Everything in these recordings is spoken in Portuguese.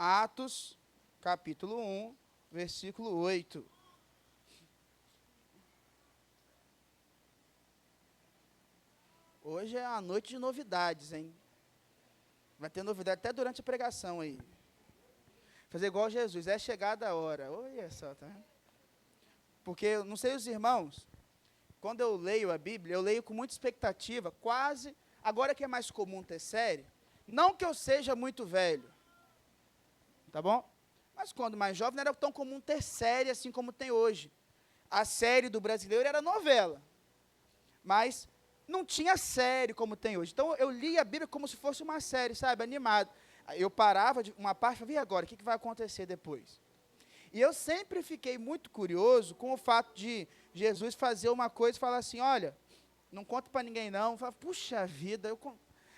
Atos, capítulo 1, versículo 8. Hoje é a noite de novidades, hein? Vai ter novidade até durante a pregação aí. Fazer igual Jesus, é chegada a hora. Olha só, tá vendo? Porque, eu não sei os irmãos, quando eu leio a Bíblia, eu leio com muita expectativa, quase, agora que é mais comum ter série, não que eu seja muito velho, tá bom? Mas quando mais jovem não era tão comum ter série assim como tem hoje. A série do brasileiro era novela, mas não tinha série como tem hoje. Então eu li a Bíblia como se fosse uma série, sabe, animado. Eu parava de uma parte e falava, e agora, o que vai acontecer depois? E eu sempre fiquei muito curioso com o fato de Jesus fazer uma coisa e falar assim, olha, não conta para ninguém não. Eu falava, puxa vida,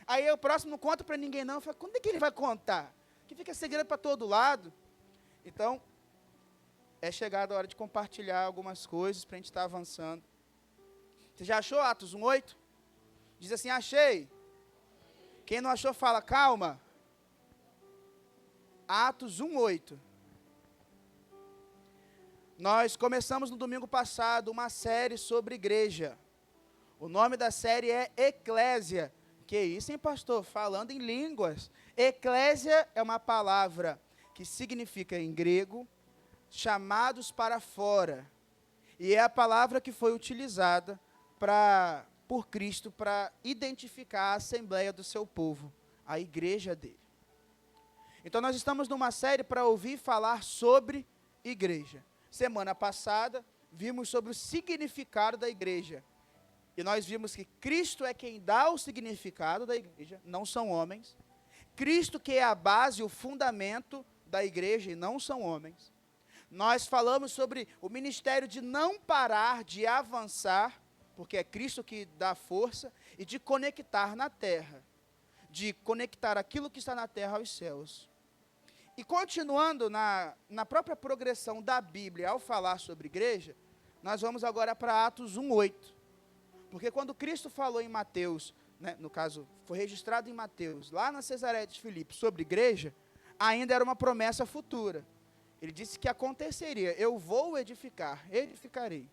aí o próximo não conta para ninguém não. Eu falava, quando é que ele vai contar? Que fica segredo para todo lado. Então, é chegada a hora de compartilhar algumas coisas para a gente estar avançando. Você já achou Atos 1:8? Diz assim, achei. Quem não achou, fala, calma. Atos 1:8. Nós começamos no domingo passado uma série sobre igreja. O nome da série é Eclésia. Que isso, hein, pastor? Falando em línguas. Eclésia é uma palavra que significa em grego, chamados para fora. E é a palavra que foi utilizada por Cristo para identificar a assembleia do seu povo, a igreja dele. Então nós estamos numa série para ouvir falar sobre igreja. Semana passada, vimos sobre o significado da igreja. E nós vimos que Cristo é quem dá o significado da igreja, não são homens. Cristo que é a base, o fundamento da igreja, e não são homens. Nós falamos sobre o ministério de não parar, de avançar, porque é Cristo que dá força, e de conectar na terra. De conectar aquilo que está na terra aos céus. E continuando na própria progressão da Bíblia, ao falar sobre igreja, nós vamos agora para Atos 1:8. Porque quando Cristo falou em Mateus, né, no caso, foi registrado em Mateus, lá na Cesareia de Filipe, sobre igreja, ainda era uma promessa futura. Ele disse que aconteceria, eu vou edificar, edificarei.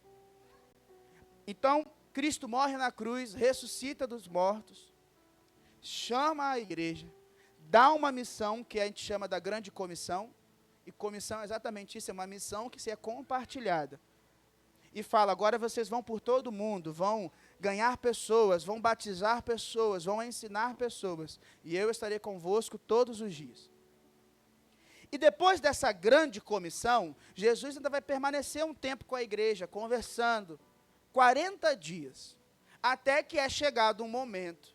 Então, Cristo morre na cruz, ressuscita dos mortos, chama a igreja, dá uma missão que a gente chama da grande comissão, e comissão é exatamente isso, é uma missão que se é compartilhada. E fala, agora vocês vão por todo o mundo, vão ganhar pessoas, vão batizar pessoas, vão ensinar pessoas, e eu estarei convosco todos os dias. E depois dessa grande comissão, Jesus ainda vai permanecer um tempo com a igreja, conversando, 40 dias, até que é chegado um momento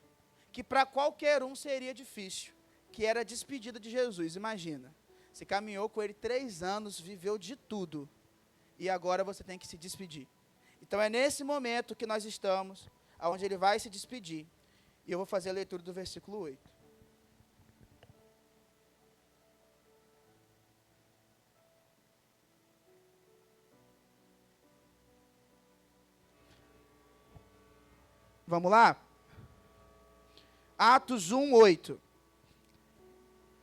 que para qualquer um seria difícil, que era a despedida de Jesus. Imagina, você caminhou com ele 3 anos, viveu de tudo, e agora você tem que se despedir. Então é nesse momento que nós estamos, onde ele vai se despedir, e eu vou fazer a leitura do versículo 8. Vamos lá? Atos 1:8.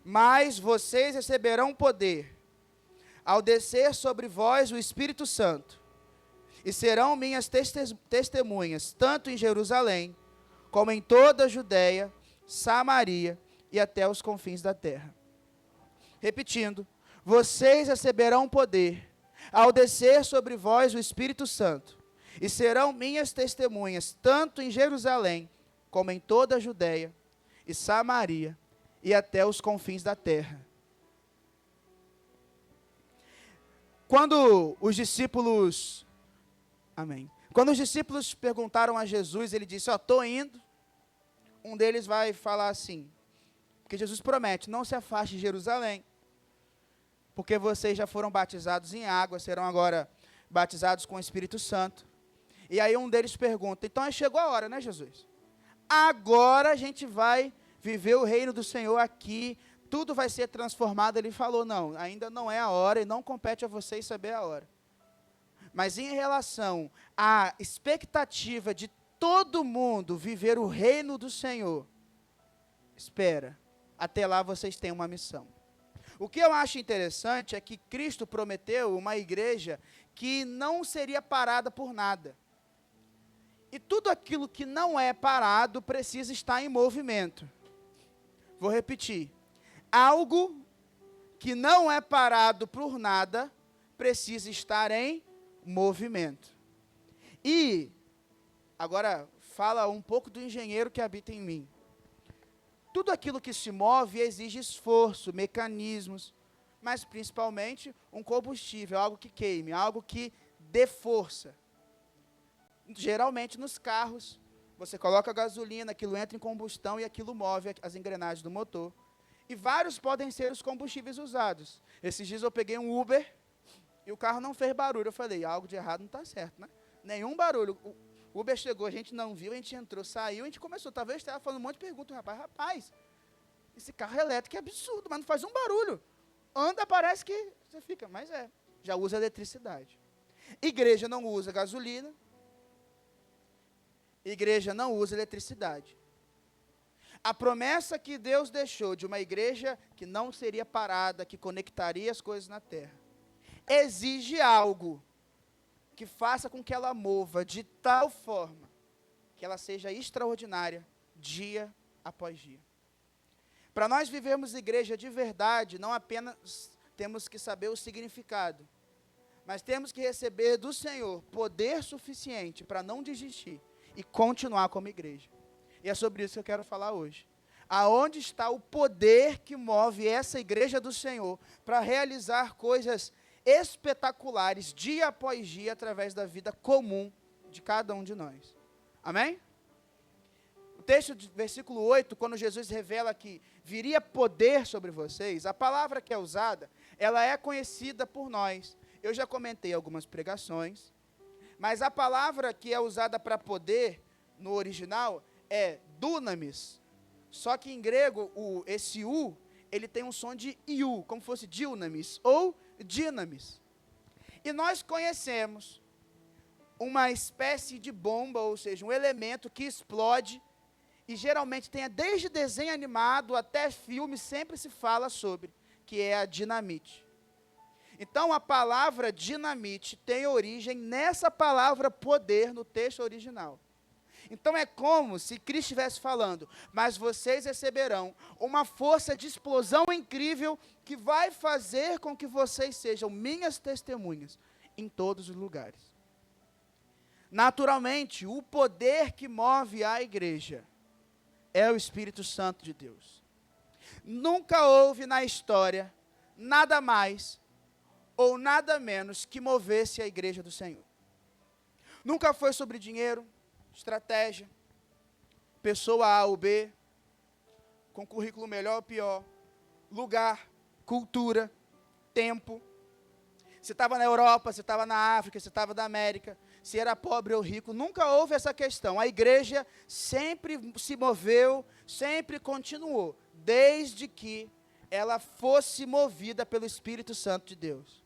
Mas vocês receberão poder, ao descer sobre vós o Espírito Santo, e serão minhas testemunhas, tanto em Jerusalém, como em toda a Judéia, Samaria e até os confins da terra. Repetindo, vocês receberão poder, ao descer sobre vós o Espírito Santo, e serão minhas testemunhas, tanto em Jerusalém, como em toda a Judéia e Samaria, e até os confins da terra. Quando os discípulos, amém, quando os discípulos perguntaram a Jesus, ele disse, estou indo, um deles vai falar assim, porque Jesus promete, não se afaste de Jerusalém, porque vocês já foram batizados em água, serão agora batizados com o Espírito Santo. E aí um deles pergunta, então aí chegou a hora, né, Jesus? Agora a gente vai viver o reino do Senhor aqui, tudo vai ser transformado. Ele falou, não, ainda não é a hora e não compete a vocês saber a hora. Mas em relação à expectativa de todo mundo viver o reino do Senhor, espera, até lá vocês têm uma missão. O que eu acho interessante é que Cristo prometeu uma igreja que não seria parada por nada. E tudo aquilo que não é parado precisa estar em movimento. Vou repetir. Algo que não é parado por nada precisa estar em movimento. E, agora, fala um pouco do engenheiro que habita em mim. Tudo aquilo que se move exige esforço, mecanismos, mas principalmente um combustível, algo que queime, algo que dê força. Geralmente nos carros, você coloca gasolina, aquilo entra em combustão e aquilo move as engrenagens do motor. E vários podem ser os combustíveis usados. Esses dias eu peguei um Uber e o carro não fez barulho. Eu falei, algo de errado não está certo, né? Nenhum barulho. O Uber chegou, a gente não viu, a gente entrou, saiu, a gente começou. Talvez estava falando um monte de perguntas. Rapaz, esse carro elétrico é absurdo, mas não faz um barulho. Anda, parece que você fica, mas já usa eletricidade. Igreja não usa gasolina. Igreja não usa eletricidade. A promessa que Deus deixou de uma igreja que não seria parada, que conectaria as coisas na terra, exige algo que faça com que ela mova de tal forma que ela seja extraordinária dia após dia. Para nós vivermos igreja de verdade, não apenas temos que saber o significado, mas temos que receber do Senhor poder suficiente para não desistir e continuar como igreja. E é sobre isso que eu quero falar hoje. Aonde está o poder que move essa igreja do Senhor para realizar coisas espetaculares dia após dia através da vida comum de cada um de nós. Amém? O texto de versículo 8, quando Jesus revela que viria poder sobre vocês, a palavra que é usada, ela é conhecida por nós. Eu já comentei algumas pregações, mas a palavra que é usada para poder, no original, é dunamis. Só que em grego, esse U, ele tem um som de iu, como fosse dunamis ou dinamis. E nós conhecemos uma espécie de bomba, ou seja, um elemento que explode, e geralmente tem desde desenho animado até filme, sempre se fala sobre, que é a dinamite. Então, a palavra dinamite tem origem nessa palavra poder no texto original. Então, é como se Cristo estivesse falando, mas vocês receberão uma força de explosão incrível que vai fazer com que vocês sejam minhas testemunhas em todos os lugares. Naturalmente, o poder que move a igreja é o Espírito Santo de Deus. Nunca houve na história nada mais ou nada menos que movesse a igreja do Senhor. Nunca foi sobre dinheiro, estratégia, pessoa A ou B, com currículo melhor ou pior, lugar, cultura, tempo. Se estava na Europa, se estava na África, se estava na América, se era pobre ou rico, nunca houve essa questão. A igreja sempre se moveu, sempre continuou, desde que ela fosse movida pelo Espírito Santo de Deus.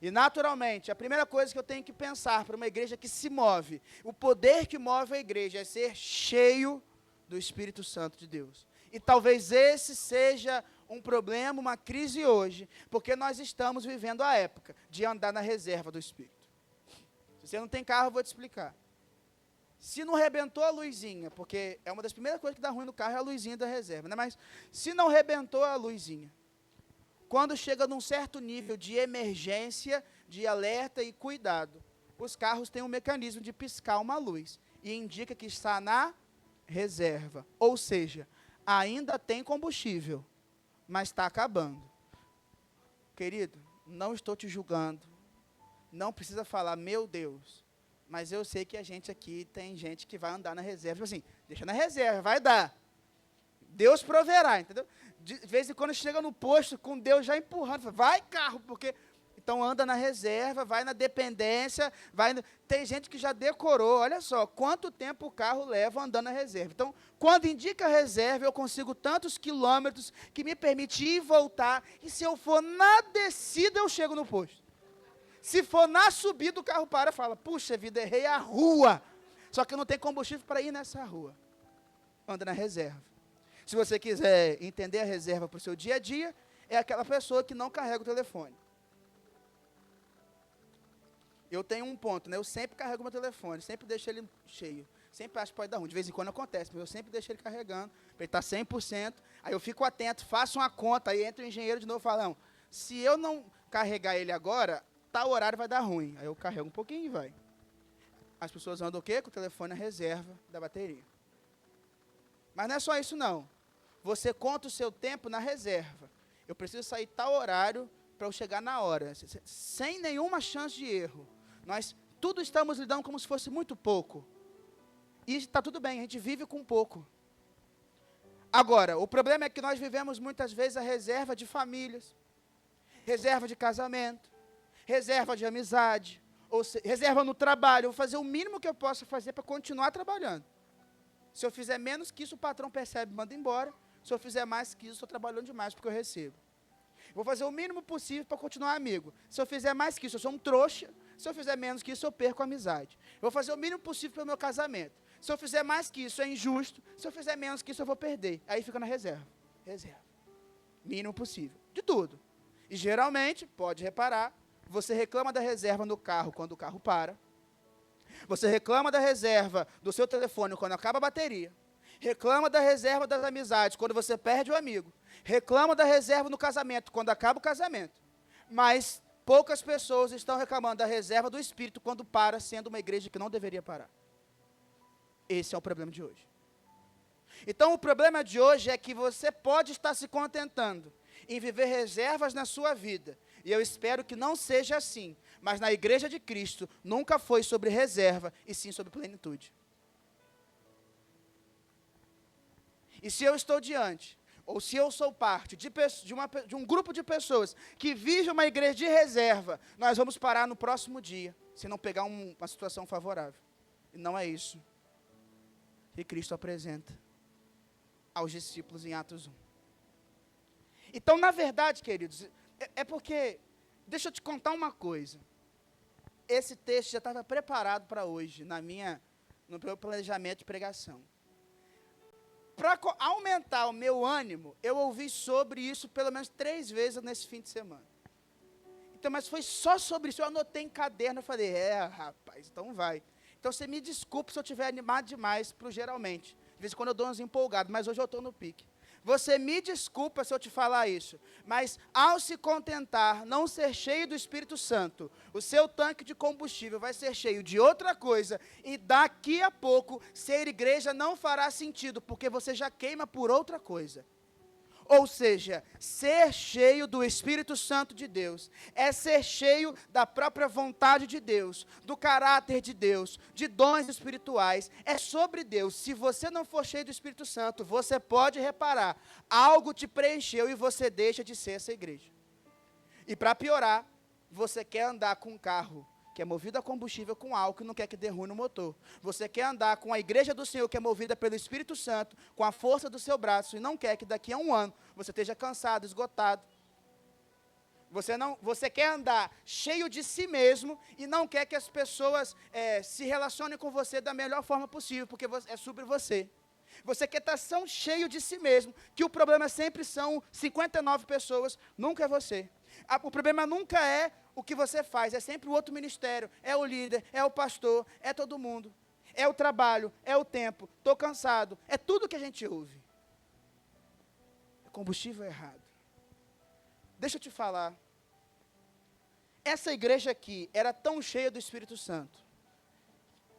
E, naturalmente, a primeira coisa que eu tenho que pensar para uma igreja que se move, o poder que move a igreja é ser cheio do Espírito Santo de Deus. E talvez esse seja um problema, uma crise hoje, porque nós estamos vivendo a época de andar na reserva do Espírito. Se você não tem carro, eu vou te explicar. Se não rebentou a luzinha, porque é uma das primeiras coisas que dá ruim no carro é a luzinha da reserva, né? Mas se não rebentou a luzinha, quando chega num certo nível de emergência, de alerta e cuidado, os carros têm um mecanismo de piscar uma luz e indica que está na reserva. Ou seja, ainda tem combustível, mas está acabando. Querido, não estou te julgando, não precisa falar, meu Deus, mas eu sei que a gente aqui tem gente que vai andar na reserva, assim, deixa na reserva, vai dar. Deus proverá, entendeu? De vez em quando chega no posto com Deus já empurrando, fala, vai carro, porque então anda na reserva, vai na dependência, tem gente que já decorou, olha só, quanto tempo o carro leva andando na reserva. Então, quando indica reserva, eu consigo tantos quilômetros que me permite ir e voltar, e se eu for na descida, eu chego no posto. Se for na subida, o carro para e fala, puxa vida, errei a rua, só que não tem combustível para ir nessa rua. Anda na reserva. Se você quiser entender a reserva para o seu dia a dia, é aquela pessoa que não carrega o telefone. Eu tenho um ponto, né? Eu sempre carrego meu telefone, sempre deixo ele cheio. Sempre acho que pode dar ruim. De vez em quando acontece, mas eu sempre deixo ele carregando, para ele estar 100%. Aí eu fico atento, faço uma conta, aí entra o engenheiro de novo e fala, não, se eu não carregar ele agora, tal horário vai dar ruim. Aí eu carrego um pouquinho e vai. As pessoas andam o quê? Com o telefone na reserva da bateria. Mas não é só isso, não. Você conta o seu tempo na reserva. Eu preciso sair tal horário para eu chegar na hora, sem nenhuma chance de erro. Nós tudo estamos lidando como se fosse muito pouco. E está tudo bem, a gente vive com pouco. Agora, o problema é que nós vivemos muitas vezes a reserva de famílias, reserva de casamento, reserva de amizade, ou reserva no trabalho. Eu vou fazer o mínimo que eu possa fazer para continuar trabalhando. Se eu fizer menos que isso, o patrão percebe e manda embora. Se eu fizer mais que isso, estou trabalhando demais porque eu recebo. Vou fazer o mínimo possível para continuar amigo. Se eu fizer mais que isso, eu sou um trouxa. Se eu fizer menos que isso, eu perco a amizade. Vou fazer o mínimo possível para o meu casamento. Se eu fizer mais que isso, é injusto. Se eu fizer menos que isso, eu vou perder. Aí fica na reserva. Reserva. Mínimo possível. De tudo. E geralmente, pode reparar, você reclama da reserva no carro quando o carro para. Você reclama da reserva do seu telefone quando acaba a bateria. Reclama da reserva das amizades quando você perde o amigo. Reclama da reserva no casamento quando acaba o casamento. Mas poucas pessoas estão reclamando da reserva do espírito quando para, sendo uma igreja que não deveria parar. Esse é o problema de hoje. Então o problema de hoje é que você pode estar se contentando em viver reservas na sua vida. E eu espero que não seja assim. Mas na igreja de Cristo nunca foi sobre reserva, e sim sobre plenitude. E se eu estou diante, ou se eu sou parte de um grupo de pessoas que vive uma igreja de reserva, nós vamos parar no próximo dia, se não pegar uma situação favorável. E não é isso que Cristo apresenta aos discípulos em Atos 1. Então, na verdade, queridos, é porque, deixa eu te contar uma coisa. Esse texto já estava preparado para hoje, no meu planejamento de pregação. Para aumentar o meu ânimo, eu ouvi sobre isso pelo menos 3 vezes nesse fim de semana. Então, mas foi só sobre isso, eu anotei em caderno, eu falei, rapaz, então vai. Então, você me desculpe se eu estiver animado demais para o geralmente. De vez em quando eu dou uns empolgados, mas hoje eu estou no pique. Você me desculpa se eu te falar isso, mas ao se contentar, não ser cheio do Espírito Santo, o seu tanque de combustível vai ser cheio de outra coisa, e daqui a pouco, ser igreja não fará sentido, porque você já queima por outra coisa. Ou seja, ser cheio do Espírito Santo de Deus é ser cheio da própria vontade de Deus, do caráter de Deus, de dons espirituais, é sobre Deus. Se você não for cheio do Espírito Santo, você pode reparar, algo te preencheu e você deixa de ser essa igreja. E para piorar, você quer andar com um carro que é movido a combustível com álcool e não quer que dê ruim no motor. Você quer andar com a igreja do Senhor que é movida pelo Espírito Santo, com a força do seu braço, e não quer que daqui a 1 ano você esteja cansado, esgotado. Você quer andar cheio de si mesmo e não quer que as pessoas se relacionem com você da melhor forma possível, porque é sobre você. Você quer estar tão cheio de si mesmo, que o problema sempre são 59 pessoas, nunca é você. O problema nunca é o que você faz, é sempre o outro ministério, é o líder, é o pastor, é todo mundo. É o trabalho, é o tempo, estou cansado, é tudo que a gente ouve. É combustível errado. Deixa eu te falar. Essa igreja aqui era tão cheia do Espírito Santo,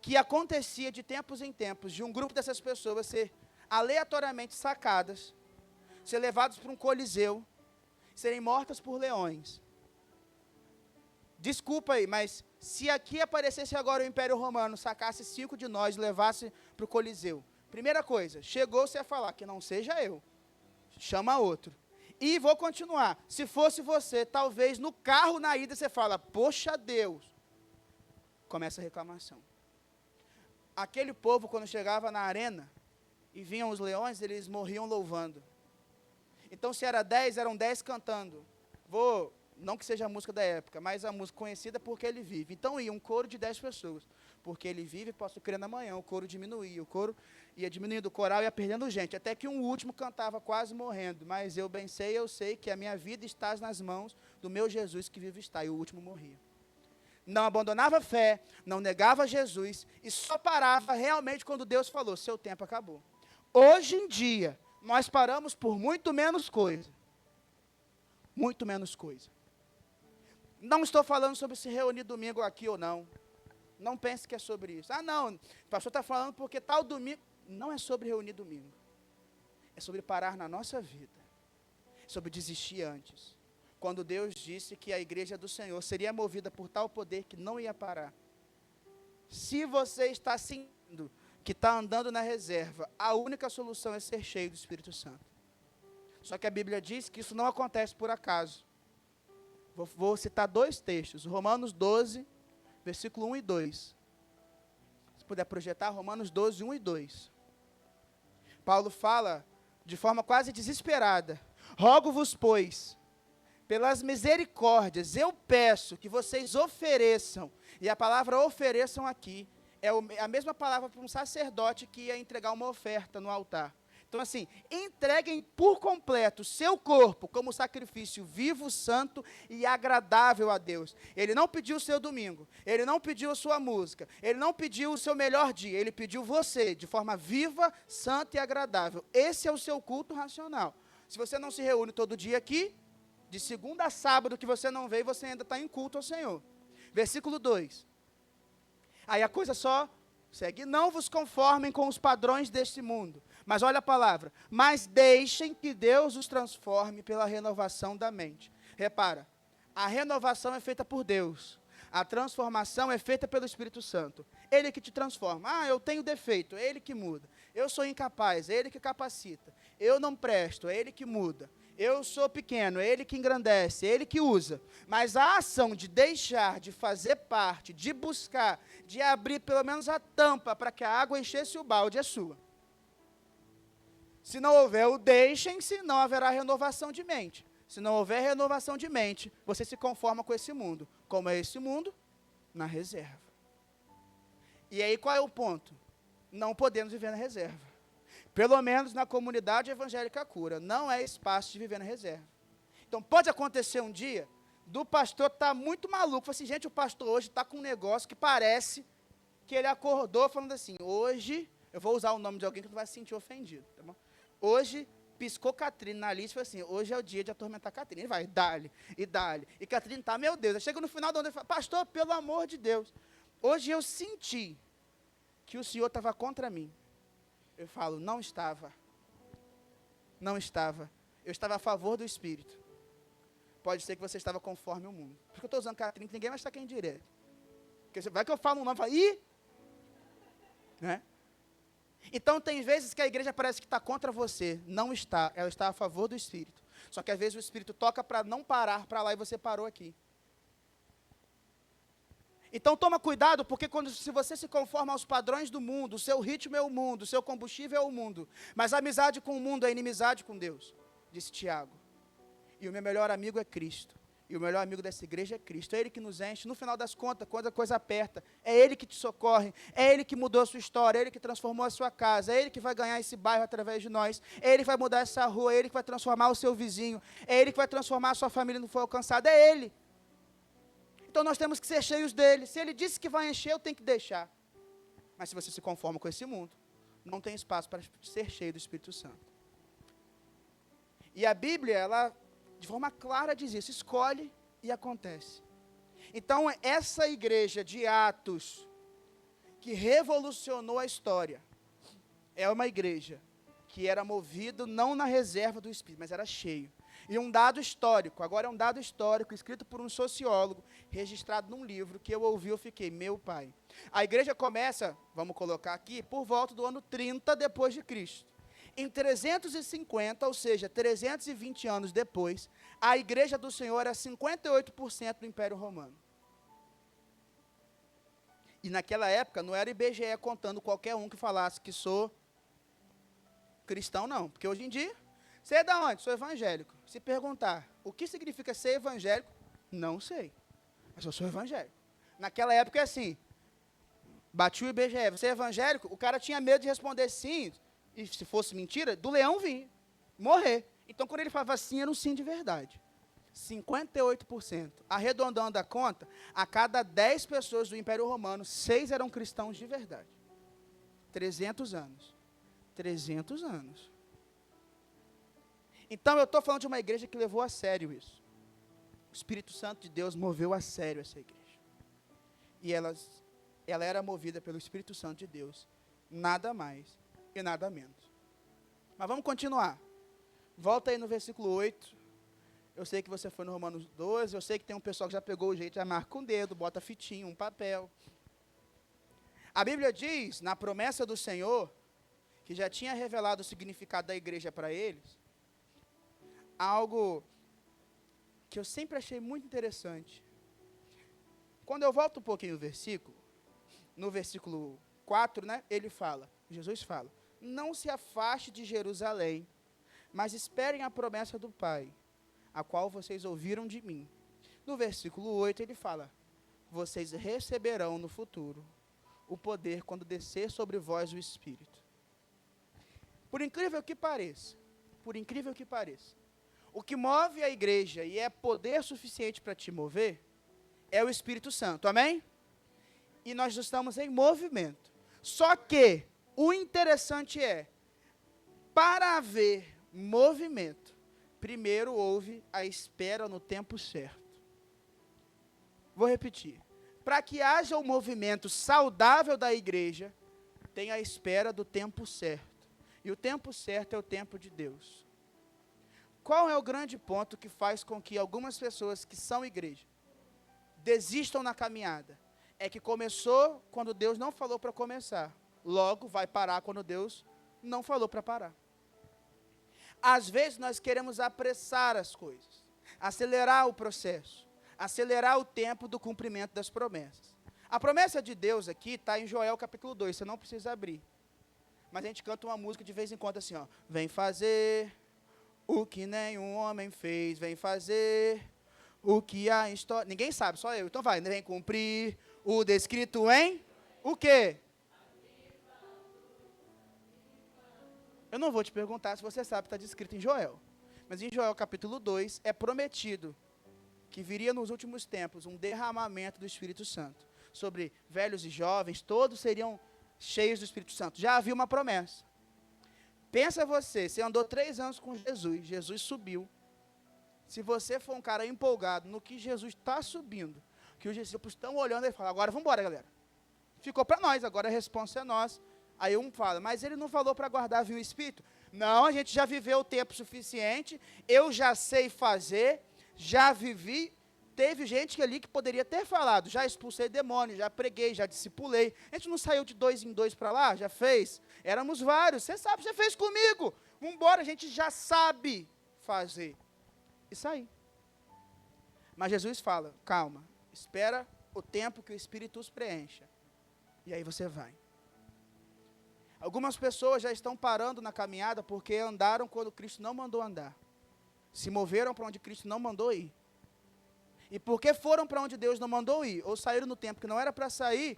que acontecia de tempos em tempos, de um grupo dessas pessoas ser aleatoriamente sacadas, ser levadas para um coliseu, serem mortas por leões. Desculpa aí, mas se aqui aparecesse agora o Império Romano, sacasse 5 de nós e levasse para o coliseu, primeira coisa, chegou-se a falar que não seja eu, chama outro. E vou continuar, se fosse você, talvez no carro na ida você fala, poxa Deus, começa a reclamação. Aquele povo, quando chegava na arena e vinham os leões, eles morriam louvando. Então, se era 10, eram 10 cantando. Vou Não que seja a música da época, mas a música conhecida porque ele vive. Então ia um coro de 10 pessoas. Porque ele vive, posso crer na manhã. O coro diminuía, o coro ia diminuindo, o coral ia perdendo gente. Até que um último cantava quase morrendo. Mas eu bem sei, eu sei que a minha vida está nas mãos do meu Jesus que vive está. E o último morria. Não abandonava a fé, não negava Jesus e só parava realmente quando Deus falou, seu tempo acabou. Hoje em dia, nós paramos por muito menos coisa. Muito menos coisa. Não estou falando sobre se reunir domingo aqui ou não. Não pense que é sobre isso. Ah, não, o pastor está falando porque tal domingo. Não é sobre reunir domingo. É sobre parar na nossa vida. É sobre desistir antes. Quando Deus disse que a igreja do Senhor seria movida por tal poder que não ia parar. Se você está sentindo que está andando na reserva, a única solução é ser cheio do Espírito Santo. Só que a Bíblia diz que isso não acontece por acaso. Vou citar 2 textos, Romanos 12, versículo 1 e 2. Se puder projetar, Romanos 12, 1 e 2. Paulo fala de forma quase desesperada. Rogo-vos, pois, pelas misericórdias, eu peço que vocês ofereçam, e a palavra ofereçam aqui, é a mesma palavra para um sacerdote que ia entregar uma oferta no altar. Então assim, entreguem por completo o seu corpo como sacrifício vivo, santo e agradável a Deus. Ele não pediu o seu domingo, ele não pediu a sua música, ele não pediu o seu melhor dia, ele pediu você, de forma viva, santa e agradável. Esse é o seu culto racional. Se você não se reúne todo dia aqui, de segunda a sábado que você não veio, você ainda está em culto ao Senhor. Versículo 2. Aí a coisa só segue. Não vos conformem com os padrões deste mundo. Mas olha a palavra. Mas deixem que Deus os transforme pela renovação da mente. Repara, a renovação é feita por Deus. A transformação é feita pelo Espírito Santo. Ele que te transforma. Ah, eu tenho defeito, é Ele que muda. Eu sou incapaz, é Ele que capacita. Eu não presto, é Ele que muda. Eu sou pequeno, é Ele que engrandece, é Ele que usa. Mas a ação de deixar, de fazer parte, de buscar, de abrir pelo menos a tampa para que a água enchesse o balde é sua. Se não houver o deixem-se, não haverá renovação de mente. Se não houver renovação de mente, você se conforma com esse mundo. Como é esse mundo? Na reserva. E aí qual é o ponto? Não podemos viver na reserva. Pelo menos na comunidade evangélica cura, não é espaço de viver na reserva. Então pode acontecer um dia, do pastor estar muito maluco, fala assim, gente, o pastor hoje está com um negócio que parece que ele acordou falando assim, hoje, eu vou usar o nome de alguém que não vai se sentir ofendido, tá bom? Hoje, piscou Catrine na lista e falou assim, hoje é o dia de atormentar Catrine. Ele vai, dá-lhe, e dá-lhe. E Catrine está, meu Deus, chega no final da onda e fala, pastor, pelo amor de Deus, hoje eu senti que o senhor estava contra mim. Eu falo, não estava. Não estava. Eu estava a favor do Espírito. Pode ser que você estava conforme o mundo. Porque eu estou usando Catrine, ninguém mais está quem direito. Porque vai que eu falo um nome e falo, ih! Né? Então, tem vezes que a igreja parece que está contra você. Não está. Ela está a favor do Espírito. Só que às vezes o Espírito toca para não parar para lá e você parou aqui. Então toma cuidado, porque se você se conforma aos padrões do mundo, o seu ritmo é o mundo, o seu combustível é o mundo. Mas a amizade com o mundo é inimizade com Deus, disse Tiago. E o meu melhor amigo é Cristo. E o melhor amigo dessa igreja é Cristo. É Ele que nos enche. No final das contas, quando a coisa aperta, é Ele que te socorre. É Ele que mudou a sua história. É Ele que transformou a sua casa. É Ele que vai ganhar esse bairro através de nós. É Ele que vai mudar essa rua. É Ele que vai transformar o seu vizinho. É Ele que vai transformar a sua família não foi alcançada. É Ele. Então nós temos que ser cheios dele. Se Ele disse que vai encher, eu tenho que deixar. Mas se você se conforma com esse mundo, não tem espaço para ser cheio do Espírito Santo. E a Bíblia, ela, de forma clara, diz isso. Escolhe e acontece. Então, essa igreja de Atos, que revolucionou a história, é uma igreja que era movida não na reserva do Espírito, mas era cheio. E um dado histórico, agora é um dado histórico, escrito por um sociólogo, registrado num livro, que eu ouvi, eu fiquei, meu pai. A igreja começa, vamos colocar aqui, por volta do ano 30 depois de Cristo. Em 350, ou seja, 320 anos depois, a igreja do Senhor era 58% do Império Romano. E naquela época, não era IBGE contando qualquer um que falasse que sou cristão, não. Porque hoje em dia, você é da onde? Sou evangélico. Se perguntar o que significa ser evangélico, Não sei, mas eu sou evangélico. Naquela época é assim, bati o IBGE, você é evangélico? O cara tinha medo de responder sim, e se fosse mentira, do leão vir, morrer. Então, quando ele falava sim, era um sim de verdade. 58%. Arredondando a conta, a cada 10 pessoas do Império Romano, 6 eram cristãos de verdade. 300 anos. 300 anos. Então, eu estou falando de uma igreja que levou a sério isso. O Espírito Santo de Deus moveu a sério essa igreja. E ela era movida pelo Espírito Santo de Deus. Nada mais e nada menos. Mas vamos continuar. Volta aí no versículo 8. Eu sei que você foi no Romanos 12. Eu sei que tem um pessoal que já pegou o jeito, já marca um dedo, bota fitinho, um papel. A Bíblia diz, na promessa do Senhor, que já tinha revelado o significado da igreja para eles, algo que eu sempre achei muito interessante. Quando eu volto um pouquinho no versículo 4, né, Jesus fala, não se afaste de Jerusalém, mas esperem a promessa do Pai, a qual vocês ouviram de mim. No versículo 8 ele fala, vocês receberão no futuro o poder quando descer sobre vós o Espírito. Por incrível que pareça, o que move a igreja e é poder suficiente para te mover, é o Espírito Santo, amém? E nós estamos em movimento. Só que, o interessante é, para haver movimento, primeiro houve a espera no tempo certo. Vou repetir. Para que haja um movimento saudável da igreja, tem a espera do tempo certo. E o tempo certo é o tempo de Deus. Qual é o grande ponto que faz com que algumas pessoas que são igreja desistam na caminhada? É que começou quando Deus não falou para começar. Logo vai parar quando Deus não falou para parar. Às vezes nós queremos apressar as coisas, acelerar o processo, acelerar o tempo do cumprimento das promessas. A promessa de Deus aqui está em Joel capítulo 2, você não precisa abrir. Mas a gente canta uma música de vez em quando assim, ó. Vem fazer o que nenhum homem fez, vem fazer o que a história... Ninguém sabe, só eu. Então vai, vem cumprir o descrito em... O quê? Eu não vou te perguntar se você sabe, está descrito em Joel. Mas em Joel capítulo 2 é prometido que viria nos últimos tempos um derramamento do Espírito Santo. Sobre velhos e jovens, todos seriam cheios do Espírito Santo. Já havia uma promessa. Pensa você andou 3 anos com Jesus, Jesus subiu. Se você for um cara empolgado no que Jesus está subindo, que os discípulos estão olhando e falam, agora vamos embora, galera. Ficou para nós, agora a resposta é nossa. Aí um fala, mas ele não falou para guardar vir o Espírito? Não, a gente já viveu o tempo suficiente, eu já sei fazer, já vivi. Teve gente ali que poderia ter falado, já expulsei demônio, já preguei, já discipulei. A gente não saiu de 2 em 2 para lá? Já fez? Éramos vários, você sabe, você fez comigo. Vamos embora, a gente já sabe fazer. Isso aí. Mas Jesus fala, calma, espera o tempo que o Espírito os preencha. E aí você vai. Algumas pessoas já estão parando na caminhada porque andaram quando Cristo não mandou andar. Se moveram para onde Cristo não mandou ir. E porque foram para onde Deus não mandou ir, ou saíram no tempo que não era para sair,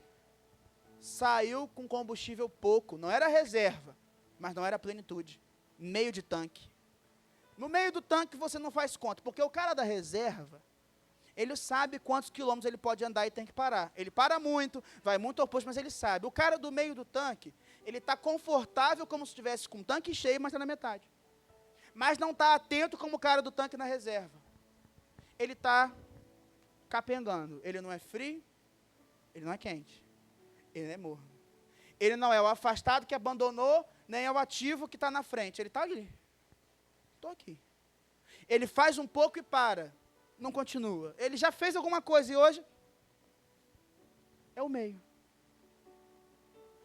saiu com combustível pouco. Não era reserva, mas não era plenitude. Meio de tanque. No meio do tanque você não faz conta, porque o cara da reserva, ele sabe quantos quilômetros ele pode andar e tem que parar. Ele para muito, vai muito ao posto, mas ele sabe. O cara do meio do tanque, ele está confortável como se estivesse com o tanque cheio, mas está na metade. Mas não está atento como o cara do tanque na reserva. Ele está capengando. Ele não é frio, ele não é quente. Ele é morno. Ele não é o afastado que abandonou, nem é o ativo que está na frente. Ele está ali. Estou aqui. Ele faz um pouco e para. Não continua. Ele já fez alguma coisa e hoje é o meio.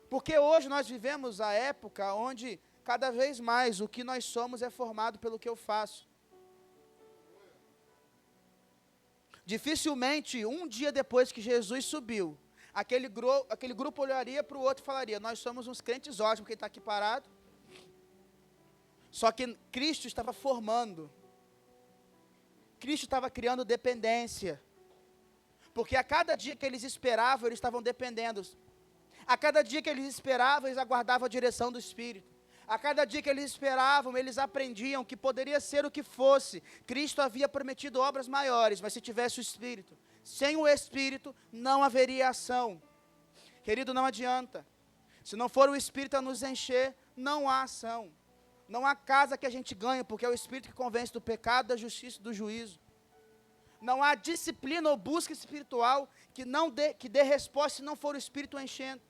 Porque hoje nós vivemos a época onde cada vez mais o que nós somos é formado pelo que eu faço. Dificilmente, um dia depois que Jesus subiu, aquele grupo olharia para o outro e falaria, nós somos uns crentes ótimos, porque ele está aqui parado. Só que Cristo estava formando. Cristo estava criando dependência. Porque a cada dia que eles esperavam, eles estavam dependendo. A cada dia que eles esperavam, eles aguardavam a direção do Espírito. A cada dia que eles esperavam, eles aprendiam que poderia ser o que fosse. Cristo havia prometido obras maiores, mas se tivesse o Espírito. Sem o Espírito, não haveria ação. Querido, não adianta. Se não for o Espírito a nos encher, não há ação. Não há casa que a gente ganhe, porque é o Espírito que convence do pecado, da justiça e do juízo. Não há disciplina ou busca espiritual que dê resposta se não for o Espírito enchendo.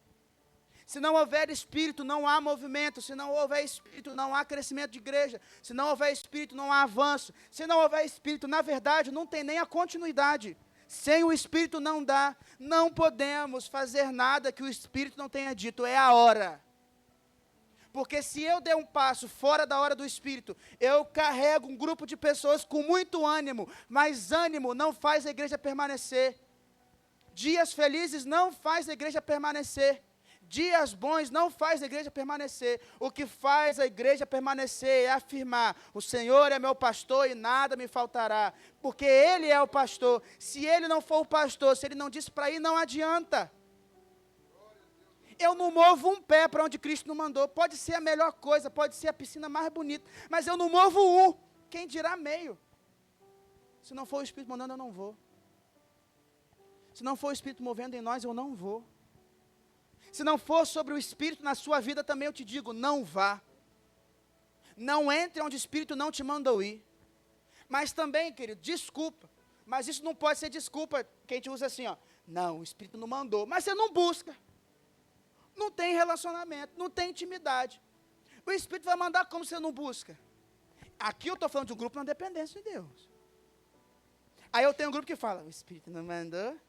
Se não houver Espírito, não há movimento. Se não houver Espírito, não há crescimento de igreja. Se não houver Espírito, não há avanço. Se não houver Espírito, na verdade, não tem nem a continuidade. Sem o Espírito não dá. Não podemos fazer nada que o Espírito não tenha dito. É a hora. Porque se eu der um passo fora da hora do Espírito, eu carrego um grupo de pessoas com muito ânimo, mas ânimo não faz a igreja permanecer. Dias felizes não faz a igreja permanecer. Dias bons não faz a igreja permanecer. O que faz a igreja permanecer é afirmar: o Senhor é meu pastor e nada me faltará. Porque Ele é o pastor. Se Ele não for o pastor, se Ele não disse para ir, não adianta. Eu não movo um pé para onde Cristo não mandou. Pode ser a melhor coisa, pode ser a piscina mais bonita, mas eu não movo um. Quem dirá meio? Se não for o Espírito mandando, eu não vou. Se não for o Espírito movendo em nós, eu não vou. Se não for sobre o Espírito na sua vida, também eu te digo, não vá. Não entre onde o Espírito não te mandou ir. Mas também, querido, desculpa. Mas isso não pode ser desculpa que a gente usa assim, ó. Não, o Espírito não mandou. Mas você não busca. Não tem relacionamento, não tem intimidade. O Espírito vai mandar como você não busca. Aqui eu estou falando de um grupo na dependência de Deus. Aí eu tenho um grupo que fala, o Espírito não mandou.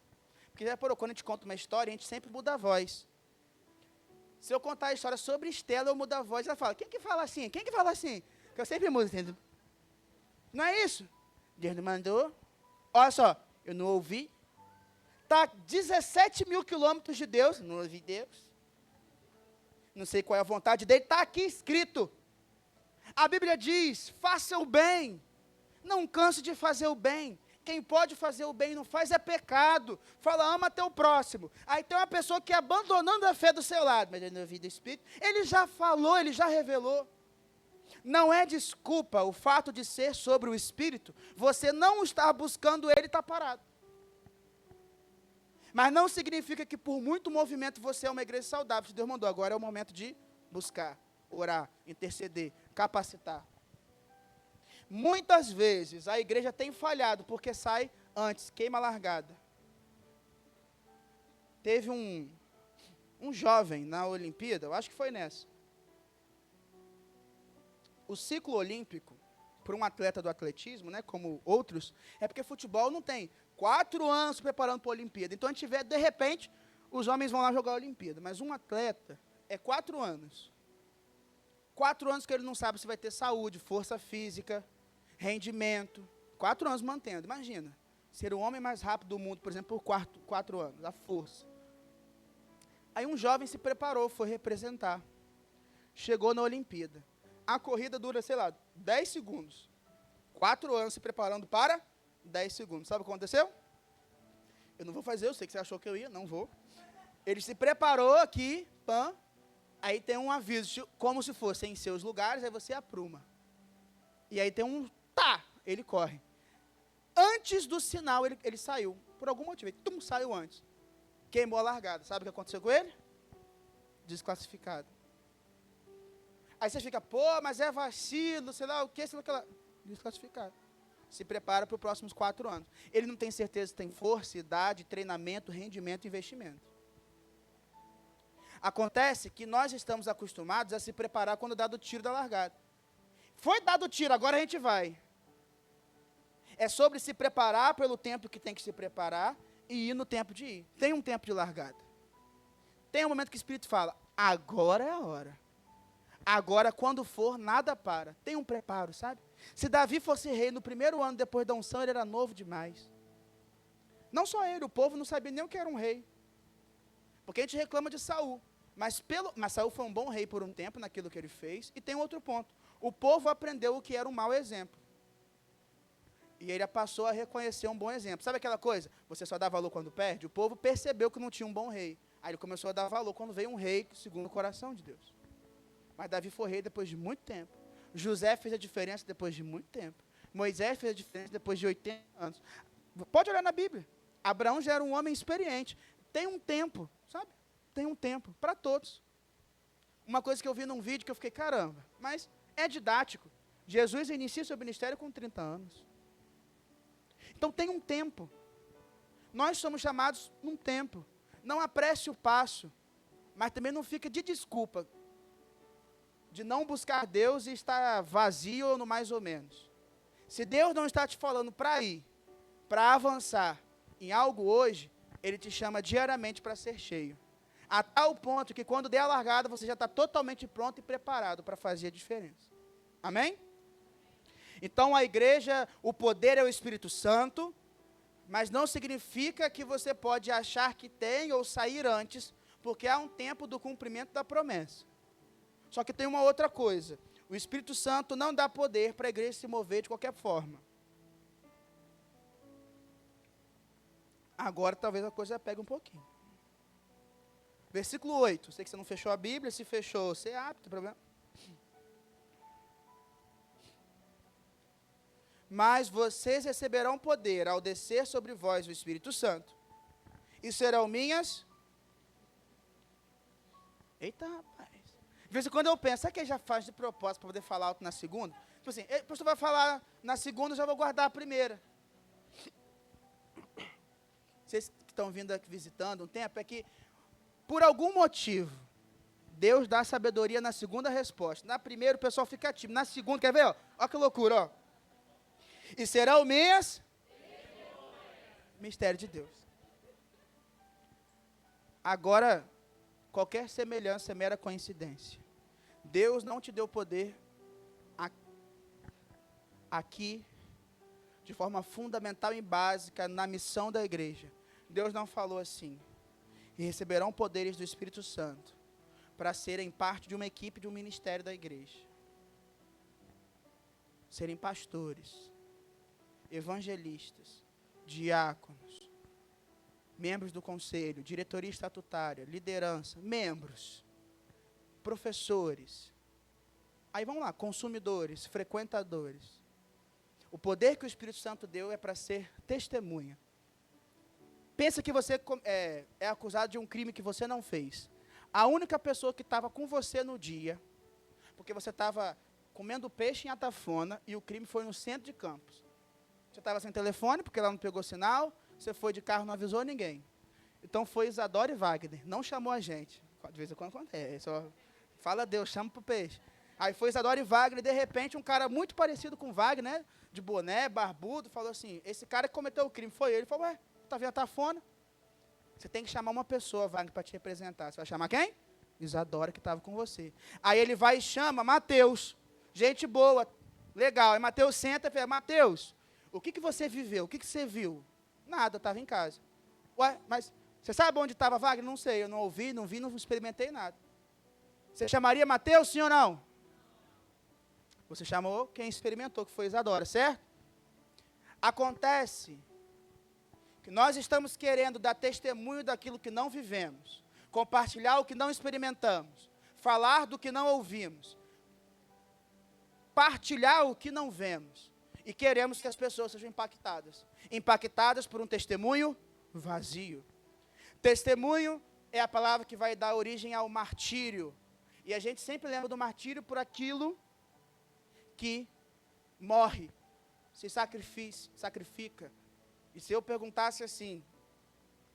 Porque quando a gente conta uma história, a gente sempre muda a voz. Se eu contar a história sobre Estela, eu mudo a voz. Ela fala, quem que fala assim? Quem que fala assim? Que eu sempre mudo, entendeu? Não é isso? Deus não mandou. Olha só, eu não ouvi. Está 17 mil quilômetros de Deus, não ouvi Deus. Não sei qual é a vontade dele, está aqui escrito. A Bíblia diz, faça o bem. Não canse de fazer o bem. Quem pode fazer o bem e não faz é pecado. Fala, ama teu próximo. Aí tem uma pessoa que abandonando a fé do seu lado, mas ele não ouviu do Espírito. Ele já falou, ele já revelou. Não é desculpa o fato de ser sobre o Espírito. Você não está buscando ele e está parado. Mas não significa que por muito movimento você é uma igreja saudável. Se Deus mandou, agora é o momento de buscar, orar, interceder, capacitar. Muitas vezes a igreja tem falhado porque sai antes, queima a largada. Teve um jovem na Olimpíada, eu acho que foi nessa. O ciclo olímpico, para um atleta do atletismo, né, como outros, é porque futebol não tem 4 anos se preparando para a Olimpíada. Então a gente vê, de repente, os homens vão lá jogar a Olimpíada. Mas um atleta é 4 anos. 4 anos que ele não sabe se vai ter saúde, força física, rendimento. 4 anos mantendo. Imagina, ser o homem mais rápido do mundo, por exemplo, por 4 anos, a força. Aí um jovem se preparou, foi representar. Chegou na Olimpíada. A corrida dura, sei lá, 10 segundos. 4 anos se preparando para 10 segundos. Sabe o que aconteceu? Eu não vou fazer, eu sei que você achou que eu ia, não vou. Ele se preparou aqui, pã. Aí tem um aviso, como se fosse em seus lugares, aí você apruma. E aí tem um tá, ele corre. Antes do sinal, ele saiu. Por algum motivo, ele saiu antes. Queimou a largada. Sabe o que aconteceu com ele? Desclassificado. Aí você fica, pô, mas é vacilo, sei lá o que, sei lá o que lá. Desclassificado. Se prepara para os próximos 4 anos. Ele não tem certeza se tem força, idade, treinamento, rendimento e investimento. Acontece que nós estamos acostumados a se preparar quando dá o tiro da largada. Foi dado o tiro, agora a gente vai. É sobre se preparar pelo tempo que tem que se preparar e ir no tempo de ir. Tem um tempo de largada. Tem um momento que o Espírito fala, agora é a hora. Agora, quando for, nada para. Tem um preparo, sabe? Se Davi fosse rei no primeiro ano depois da unção, ele era novo demais. Não só ele, o povo não sabia nem o que era um rei. Porque a gente reclama de Saul. Mas Saul foi um bom rei por um tempo naquilo que ele fez. E tem outro ponto. O povo aprendeu o que era um mau exemplo. E ele passou a reconhecer um bom exemplo. Sabe aquela coisa? Você só dá valor quando perde? O povo percebeu que não tinha um bom rei. Aí ele começou a dar valor quando veio um rei segundo o coração de Deus. Mas Davi foi rei depois de muito tempo. José fez a diferença depois de muito tempo. Moisés fez a diferença depois de 80 anos. Pode olhar na Bíblia. Abraão já era um homem experiente. Tem um tempo, sabe? Tem um tempo para todos. Uma coisa que eu vi num vídeo que eu fiquei, caramba, mas é didático. Jesus inicia seu ministério com 30 anos. Então tem um tempo. Nós somos chamados num tempo. Não apresse o passo, mas também não fica de desculpa de não buscar Deus e estar vazio ou no mais ou menos. Se Deus não está te falando para ir, para avançar em algo hoje, Ele te chama diariamente para ser cheio. A tal ponto que quando der a largada, você já está totalmente pronto e preparado para fazer a diferença. Amém? Então a igreja, o poder é o Espírito Santo, mas não significa que você pode achar que tem ou sair antes, porque há um tempo do cumprimento da promessa. Só que tem uma outra coisa, o Espírito Santo não dá poder para a igreja se mover de qualquer forma. Agora talvez a coisa pegue um pouquinho. Versículo 8, sei que você não fechou a Bíblia, se fechou, você abre, não tem problema. Mas vocês receberão poder ao descer sobre vós o Espírito Santo, e serão minhas... Eita, rapaz. De vez em quando eu penso, sabe que ele já faz de propósito para poder falar alto na segunda? Tipo assim, o pastor vai falar na segunda, eu já vou guardar a primeira. Vocês que estão vindo aqui visitando um tempo, é que, por algum motivo, Deus dá sabedoria na segunda resposta. Na primeira o pessoal fica tímido, na segunda, quer ver? Olha que loucura, ó. E serão minhas... Mistério de Deus. Agora, qualquer semelhança é mera coincidência. Deus não te deu poder aqui, de forma fundamental e básica, na missão da igreja. Deus não falou assim. E receberão poderes do Espírito Santo para serem parte de uma equipe, de um ministério da igreja. Serem pastores, evangelistas, diáconos, membros do conselho, diretoria estatutária, liderança, membros, professores. Aí vamos lá, consumidores, frequentadores. O poder que o Espírito Santo deu é para ser testemunha. Pensa que você é acusado de um crime que você não fez. A única pessoa que estava com você no dia, porque você estava comendo peixe em Atafona e o crime foi no centro de Campos. Você estava sem telefone, porque lá não pegou sinal, você foi de carro, não avisou ninguém. Então foi Isadora e Wagner, não chamou a gente. De vez em quando acontece, só fala Deus, chama para o peixe. Aí foi Isadora e Wagner, e de repente um cara muito parecido com Wagner, né, de boné, barbudo, falou assim, esse cara que cometeu o crime foi ele. Ele falou, ué, tá vendo Atafona? Você tem que chamar uma pessoa, Wagner, para te representar. Você vai chamar quem? Isadora, que estava com você. Aí ele vai e chama Mateus, gente boa, legal. Aí Mateus senta e fala, Mateus, o que você viveu? O que você viu? Nada, eu estava em casa. Ué, mas você sabe onde estava Wagner? Não sei, eu não ouvi, não vi, não experimentei nada. Você chamaria Mateus, sim ou não? Você chamou quem experimentou, que foi Isadora, certo? Acontece que nós estamos querendo dar testemunho daquilo que não vivemos, compartilhar o que não experimentamos, falar do que não ouvimos, partilhar o que não vemos, e queremos que as pessoas sejam impactadas por um testemunho vazio. Testemunho é a palavra que vai dar origem ao martírio, e a gente sempre lembra do martírio por aquilo que morre, se sacrifica. E se eu perguntasse assim,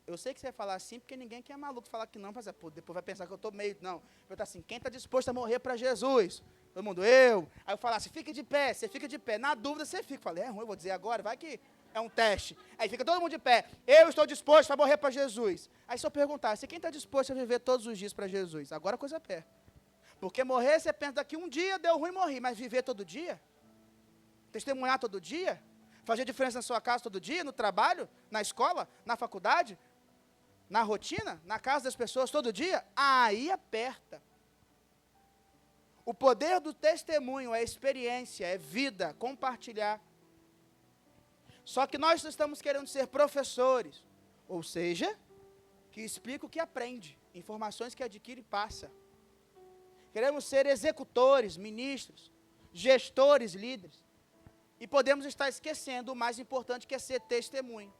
eu sei que você vai falar assim, porque ninguém que é maluco falar que não, mas depois vai pensar que eu estou meio, não. Eu estou assim, quem está disposto a morrer para Jesus? Todo mundo, eu. Aí eu falasse, fique de pé, você fica de pé. Na dúvida você fica. Eu falei, é ruim, eu vou dizer agora, vai que é um teste. Aí fica todo mundo de pé, eu estou disposto a morrer para Jesus. Aí se eu perguntasse, quem está disposto a viver todos os dias para Jesus? Agora a coisa aperta. Porque morrer, você pensa, daqui um dia deu ruim, morri, mas viver todo dia? Testemunhar todo dia? Fazer diferença na sua casa todo dia, no trabalho, na escola, na faculdade, na rotina, na casa das pessoas todo dia? Aí aperta. O poder do testemunho é experiência, é vida, compartilhar. Só que nós estamos querendo ser professores, ou seja, que explica o que aprende, informações que adquire e passa. Queremos ser executores, ministros, gestores, líderes. E podemos estar esquecendo o mais importante, que é ser testemunho.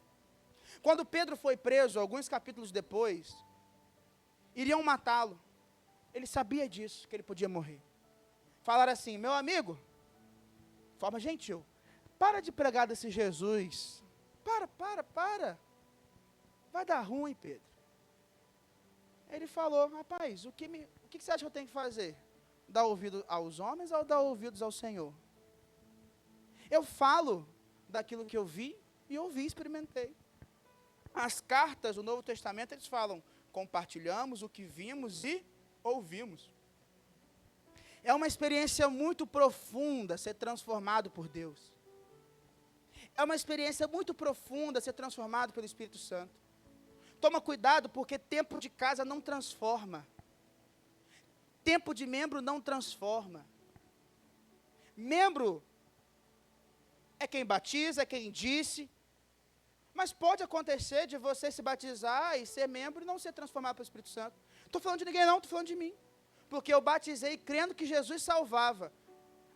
Quando Pedro foi preso, alguns capítulos depois, iriam matá-lo. Ele sabia disso, que ele podia morrer. Falaram assim: meu amigo, de forma gentil, para de pregar desse Jesus. Para. Vai dar ruim, Pedro. Ele falou: rapaz, o que você acha que eu tenho que fazer? Dar ouvido aos homens ou dar ouvidos ao Senhor? Eu falo daquilo que eu vi e ouvi, experimentei. As cartas do Novo Testamento, eles falam: compartilhamos o que vimos e ouvimos. É uma experiência muito profunda ser transformado por Deus. É uma experiência muito profunda ser transformado pelo Espírito Santo. Toma cuidado, porque tempo de casa não transforma. Tempo de membro não transforma. Membro é quem batiza, é quem disse. Mas pode acontecer de você se batizar e ser membro e não ser transformado pelo Espírito Santo. Estou falando de ninguém não, estou falando de mim. Porque eu batizei crendo que Jesus salvava.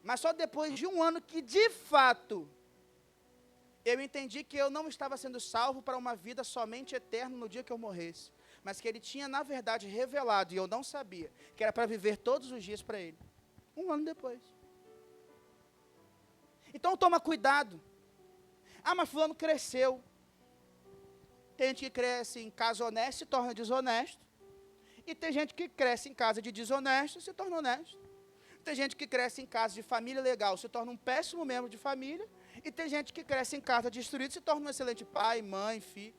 Mas só depois de um ano que, de fato, eu entendi que eu não estava sendo salvo para uma vida somente eterna no dia que eu morresse. Mas que Ele tinha, na verdade, revelado, e eu não sabia, que era para viver todos os dias para Ele. Um ano depois. Então toma cuidado. Ah, mas fulano cresceu. Tem gente que cresce em casa honesta e se torna desonesto. E tem gente que cresce em casa de desonesto e se torna honesto. Tem gente que cresce em casa de família legal, se torna um péssimo membro de família. E tem gente que cresce em casa destruída e se torna um excelente pai, mãe, filho.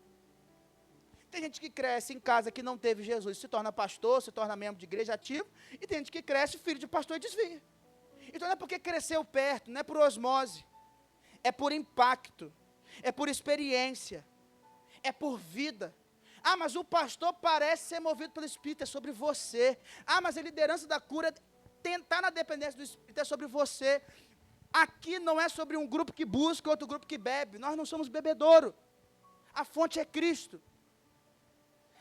Tem gente que cresce em casa que não teve Jesus, se torna pastor, se torna membro de igreja ativo. E tem gente que cresce filho de pastor e desvia. Então não é porque cresceu perto, não é por osmose. É por impacto, é por experiência, é por vida. Ah, mas o pastor parece ser movido pelo Espírito, é sobre você. Ah, mas a liderança da cura, tentar na dependência do Espírito, é sobre você. Aqui não é sobre um grupo que busca, outro grupo que bebe. Nós não somos bebedouro. A fonte é Cristo.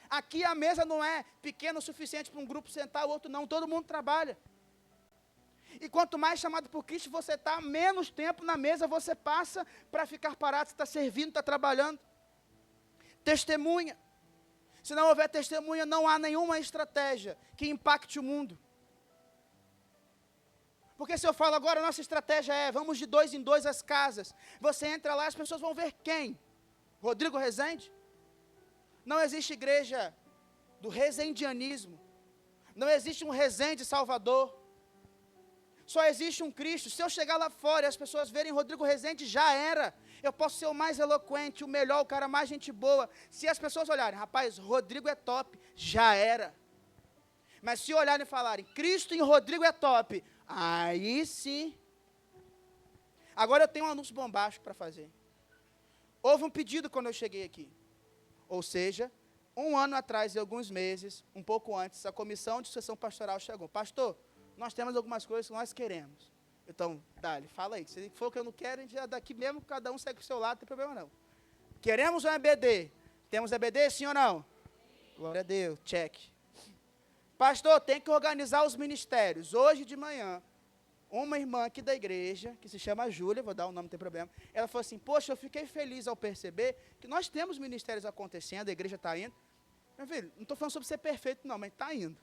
Aqui a mesa não é pequena o suficiente para um grupo sentar, o outro não. Todo mundo trabalha. E quanto mais chamado por Cristo você está, menos tempo na mesa você passa para ficar parado. Você está servindo, está trabalhando. Testemunha. Se não houver testemunha, não há nenhuma estratégia que impacte o mundo. Porque se eu falo agora, nossa estratégia é, vamos de 2 em 2 às casas. Você entra lá, as pessoas vão ver quem? Rodrigo Rezende? Não existe igreja do rezendianismo. Não existe um Rezende Salvador. Só existe um Cristo. Se eu chegar lá fora e as pessoas verem Rodrigo Rezende, já era. Eu posso ser o mais eloquente, o melhor, o cara mais gente boa. Se as pessoas olharem, rapaz, Rodrigo é top, já era. Mas se olharem e falarem, Cristo em Rodrigo é top, aí sim. Agora eu tenho um anúncio bombástico para fazer. Houve um pedido quando eu cheguei aqui. Ou seja, 1 ano atrás e alguns meses, um pouco antes, a comissão de sucessão pastoral chegou. Pastor, nós temos algumas coisas que nós queremos. Então, Dali, fala aí. Se for o que eu não quero, a gente já daqui mesmo, cada um segue para o seu lado, não tem problema não. Queremos um EBD. Temos EBD, sim ou não? Sim. Glória a Deus, check. Pastor, tem que organizar os ministérios. Hoje de manhã, uma irmã aqui da igreja, que se chama Júlia, vou dar o nome, não tem problema, ela falou assim, poxa, eu fiquei feliz ao perceber que nós temos ministérios acontecendo, a igreja está indo. Meu filho, não estou falando sobre ser perfeito não, mas está indo.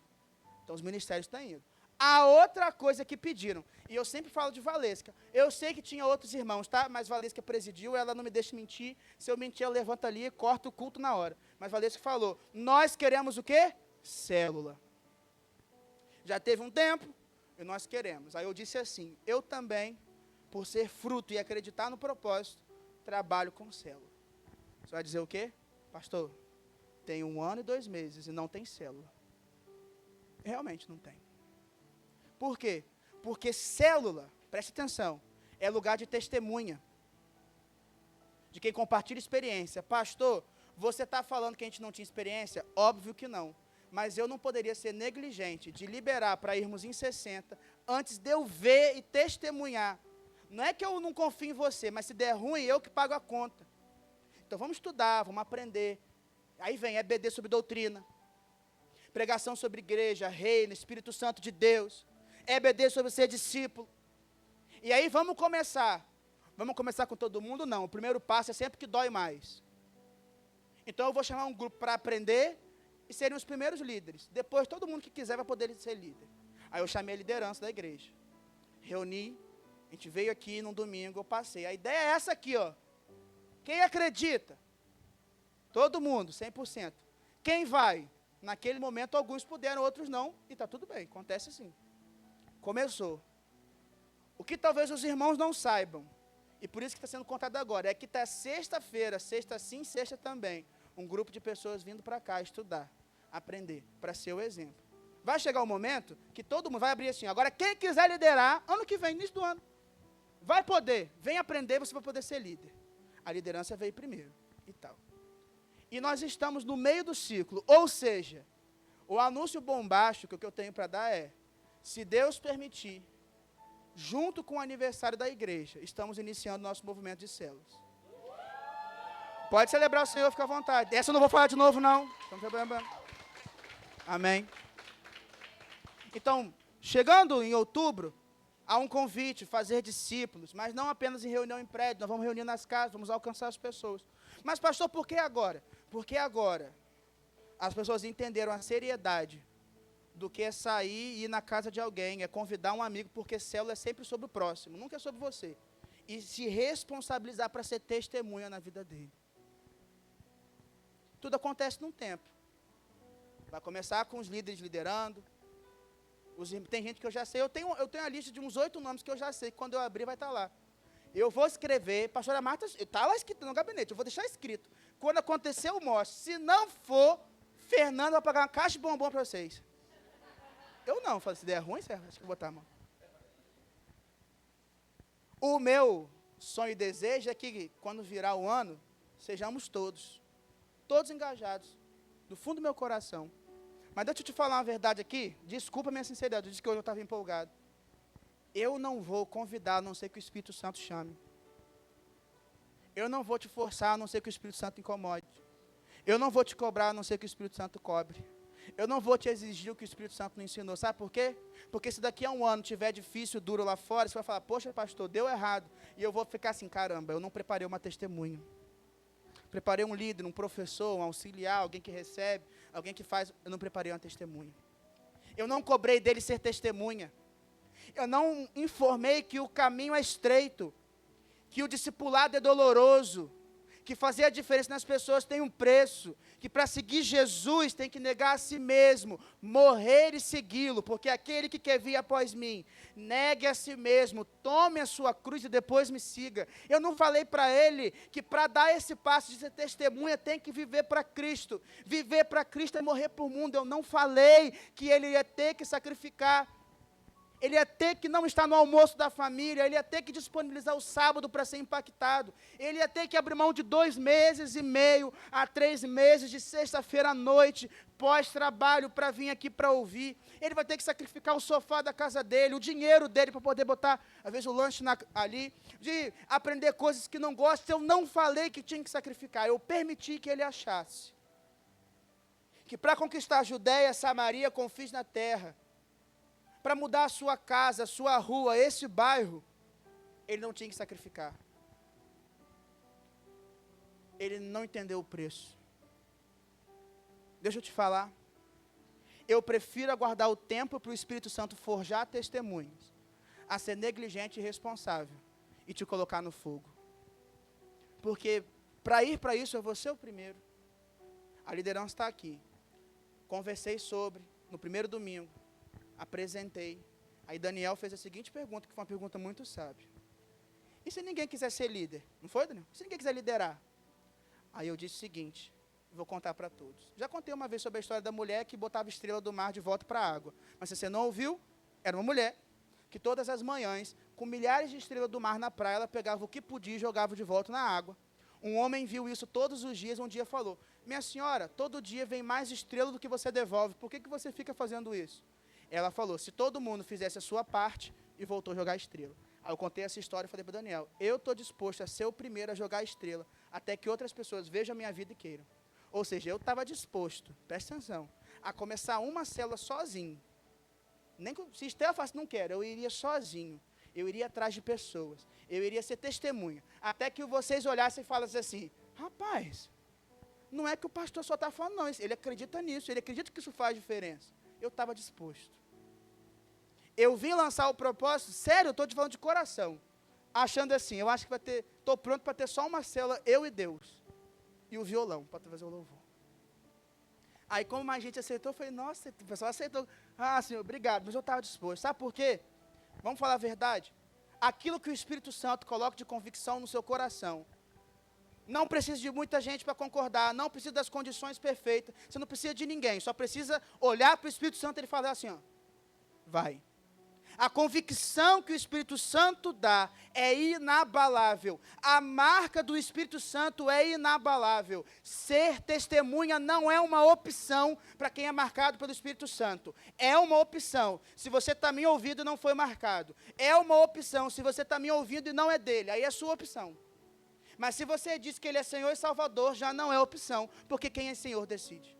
Então os ministérios estão indo. A outra coisa que pediram, e eu sempre falo de Valesca, eu sei que tinha outros irmãos, tá? Mas Valesca presidiu, ela não me deixa mentir, se eu mentir, ela levanta ali e corta o culto na hora. Mas Valesca falou, nós queremos o quê? Célula. Já teve um tempo, e nós queremos. Aí eu disse assim, eu também, por ser fruto e acreditar no propósito, trabalho com célula. Você vai dizer o quê? Pastor, tem 1 ano e 2 meses e não tem célula. Realmente não tem. Por quê? Porque célula, preste atenção, é lugar de testemunha. De quem compartilha experiência. Pastor, você está falando que a gente não tinha experiência? Óbvio que não. Mas eu não poderia ser negligente de liberar para irmos em 60, antes de eu ver e testemunhar Não é que eu não confio em você, mas se der ruim, eu que pago a conta. Então vamos estudar, vamos aprender. Aí vem EBD sobre doutrina, pregação sobre igreja, reino, Espírito Santo de Deus, EBD sobre ser discípulo. E aí vamos começar. Vamos começar com todo mundo? Não, o primeiro passo é sempre que dói mais. Então eu vou chamar um grupo para aprender e serem os primeiros líderes. Depois todo mundo que quiser vai poder ser líder. Aí eu chamei a liderança da igreja. Reuni, a gente veio aqui num domingo, eu passei. A ideia é essa aqui, ó. Quem acredita? Todo mundo, 100%. Quem vai? Naquele momento alguns puderam, outros não, e está tudo bem, acontece assim. Começou. O que talvez os irmãos não saibam, e por isso que está sendo contado agora, é que está sexta-feira, sexta sim, sexta também, um grupo de pessoas vindo para cá estudar, aprender, para ser o exemplo. Vai chegar um momento que todo mundo vai abrir assim, agora quem quiser liderar, ano que vem, início do ano, vai poder, vem aprender, você vai poder ser líder. A liderança veio primeiro, e tal. E nós estamos no meio do ciclo, ou seja, o anúncio bombástico que eu tenho para dar é, se Deus permitir, junto com o aniversário da igreja, estamos iniciando nosso movimento de células. Pode celebrar o Senhor, fica à vontade. Essa eu não vou falar de novo, não. Amém. Então, chegando em outubro, há um convite, fazer discípulos, mas não apenas em reunião em prédio, nós vamos reunir nas casas, vamos alcançar as pessoas. Mas, pastor, por que agora? Porque agora as pessoas entenderam a seriedade do que é sair e ir na casa de alguém, é convidar um amigo, porque célula é sempre sobre o próximo, nunca é sobre você. E se responsabilizar para ser testemunha na vida dele. Tudo acontece num tempo. Vai começar com os líderes liderando. Tem gente que eu já sei, eu tenho a lista de uns 8 nomes que eu já sei, que quando eu abrir vai estar lá. Eu vou escrever, pastora Marta, está lá escrito no gabinete, eu vou deixar escrito. Quando acontecer, eu mostro. Se não for, Fernando vai pagar uma caixa de bombom para vocês. Eu não, se der ruim, acho que eu vou botar a mão. O meu sonho e desejo é que, quando virar o ano, sejamos todos engajados, do fundo do meu coração. Mas deixa eu te falar uma verdade aqui, desculpa a minha sinceridade, eu disse que hoje eu estava empolgado. Eu não vou convidar, a não ser que o Espírito Santo chame. Eu não vou te forçar, a não ser que o Espírito Santo incomode. Eu não vou te cobrar, a não ser que o Espírito Santo cobre. Eu não vou te exigir o que o Espírito Santo não ensinou. Sabe por quê? Porque se daqui a um ano tiver difícil, duro lá fora, você vai falar, poxa, pastor, deu errado. E eu vou ficar assim, caramba, eu não preparei uma testemunha. Preparei um líder, um professor, um auxiliar, alguém que recebe, alguém que faz. Eu não preparei uma testemunha. Eu não cobrei dele ser testemunha. Eu não informei que o caminho é estreito, que o discipulado é doloroso, que fazer a diferença nas pessoas tem um preço, que para seguir Jesus tem que negar a si mesmo, morrer e segui-lo, porque aquele que quer vir após mim, negue a si mesmo, tome a sua cruz e depois me siga. Eu não falei para ele que para dar esse passo de ser testemunha tem que viver para Cristo. Viver para Cristo é morrer por mundo. Eu não falei que ele ia ter que sacrificar. Ele ia ter que não estar no almoço da família, ele ia ter que disponibilizar o sábado para ser impactado, ele ia ter que abrir mão de 2 meses e meio a 3 meses de sexta-feira à noite, pós-trabalho, para vir aqui para ouvir. Ele vai ter que sacrificar o sofá da casa dele, o dinheiro dele para poder botar, às vezes, o lanche ali, de aprender coisas que não gosta. Eu não falei que tinha que sacrificar, eu permiti que ele achasse que para conquistar a Judéia, Samaria, confins na terra, para mudar a sua casa, a sua rua, esse bairro, ele não tinha que sacrificar. Ele não entendeu o preço. Deixa eu te falar. Eu prefiro aguardar o tempo para o Espírito Santo forjar testemunhas, a ser negligente e irresponsável, e te colocar no fogo. Porque para ir para isso, eu vou ser o primeiro. A liderança está aqui. Conversei sobre, no primeiro domingo, apresentei. Aí Daniel fez a seguinte pergunta, que foi uma pergunta muito sábia. E se ninguém quiser ser líder? Não foi, Daniel? Se ninguém quiser liderar? Aí eu disse o seguinte, vou contar para todos. Já contei uma vez sobre a história da mulher que botava estrela do mar de volta para a água. Mas se você não ouviu, era uma mulher que todas as manhãs, com milhares de estrelas do mar na praia, ela pegava o que podia e jogava de volta na água. Um homem viu isso todos os dias, um dia falou, minha senhora, todo dia vem mais estrela do que você devolve, por que você fica fazendo isso? Ela falou, se todo mundo fizesse a sua parte, e voltou a jogar estrela. Aí eu contei essa história e falei para Daniel, eu estou disposto a ser o primeiro a jogar a estrela, até que outras pessoas vejam a minha vida e queiram. Ou seja, eu estava disposto, presta atenção, a começar uma célula sozinho. Nem que, se Estela falasse, não quero, eu iria sozinho. Eu iria atrás de pessoas. Eu iria ser testemunha. Até que vocês olhassem e falassem assim, rapaz, não é que o pastor só está falando, não. Ele acredita nisso, ele acredita que isso faz diferença. Eu estava disposto. Eu vim lançar o propósito, sério, eu estou te falando de coração. Achando assim, eu acho que vai ter, estou pronto para ter só uma célula, eu e Deus. E o violão, para fazer o louvor. Aí, como mais gente aceitou, eu falei, nossa, o pessoal aceitou. Ah, Senhor, obrigado, mas eu estava disposto. Sabe por quê? Vamos falar a verdade? Aquilo que o Espírito Santo coloca de convicção no seu coração, não precisa de muita gente para concordar, não precisa das condições perfeitas, você não precisa de ninguém, só precisa olhar para o Espírito Santo e ele falar assim, ó, vai. A convicção que o Espírito Santo dá é inabalável. A marca do Espírito Santo é inabalável. Ser testemunha não é uma opção para quem é marcado pelo Espírito Santo. É uma opção se você está me ouvindo e não foi marcado. É uma opção se você está me ouvindo e não é dele. Aí é sua opção. Mas se você diz que ele é Senhor e Salvador, já não é opção, porque quem é Senhor decide.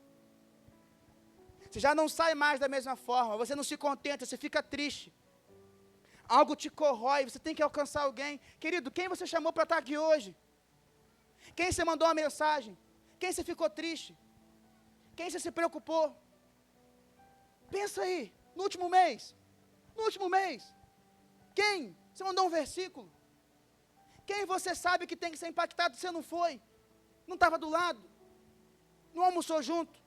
Você já não sai mais da mesma forma, você não se contenta, você fica triste. Algo te corrói, você tem que alcançar alguém. Querido, quem você chamou para estar aqui hoje? Quem você mandou uma mensagem? Quem você ficou triste? Quem você se preocupou? Pensa aí, no último mês. No último mês. Quem? Você mandou um versículo. Quem você sabe que tem que ser impactado, você não foi? Não estava do lado? Não almoçou junto?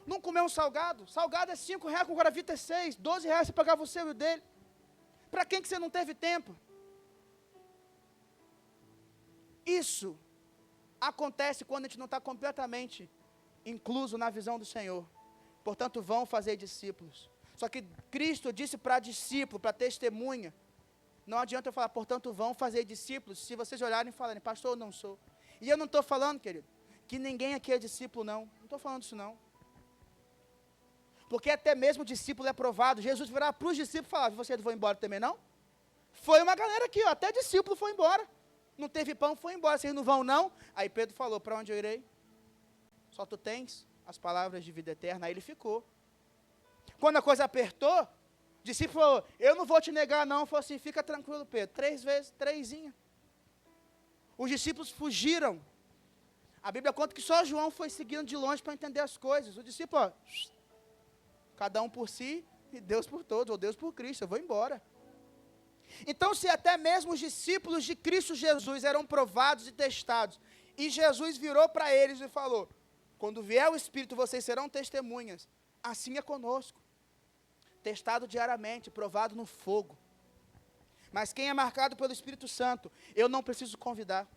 Não comeu um salgado? Salgado é R$5, com Guaravita é 6, R$12 você pagava o seu e o dele. Para quem que você não teve tempo? Isso acontece quando a gente não está completamente incluso na visão do Senhor. Portanto, vão fazer discípulos. Só que Cristo disse para discípulo, para testemunha, não adianta eu falar, portanto, vão fazer discípulos, se vocês olharem e falarem, pastor, eu não sou. E eu não estou falando, querido, que ninguém aqui é discípulo, não. Não estou falando isso, não. Porque até mesmo o discípulo é provado. Jesus virava para os discípulos e falava, vocês vão embora também não? Foi uma galera aqui, ó, até discípulo foi embora. Não teve pão, foi embora. Vocês não vão não? Aí Pedro falou, para onde eu irei? Só tu tens as palavras de vida eterna. Aí ele ficou. Quando a coisa apertou, o discípulo falou, eu não vou te negar não. Falou assim, fica tranquilo, Pedro. 3 vezes, 3. Os discípulos fugiram. A Bíblia conta que só João foi seguindo de longe para entender as coisas. O discípulo, ó, cada um por si e Deus por todos, ou Deus por Cristo, eu vou embora. Então, se até mesmo os discípulos de Cristo Jesus eram provados e testados, e Jesus virou para eles e falou, quando vier o Espírito, vocês serão testemunhas, assim é conosco. Testado diariamente, provado no fogo. Mas quem é marcado pelo Espírito Santo, eu não preciso convidar.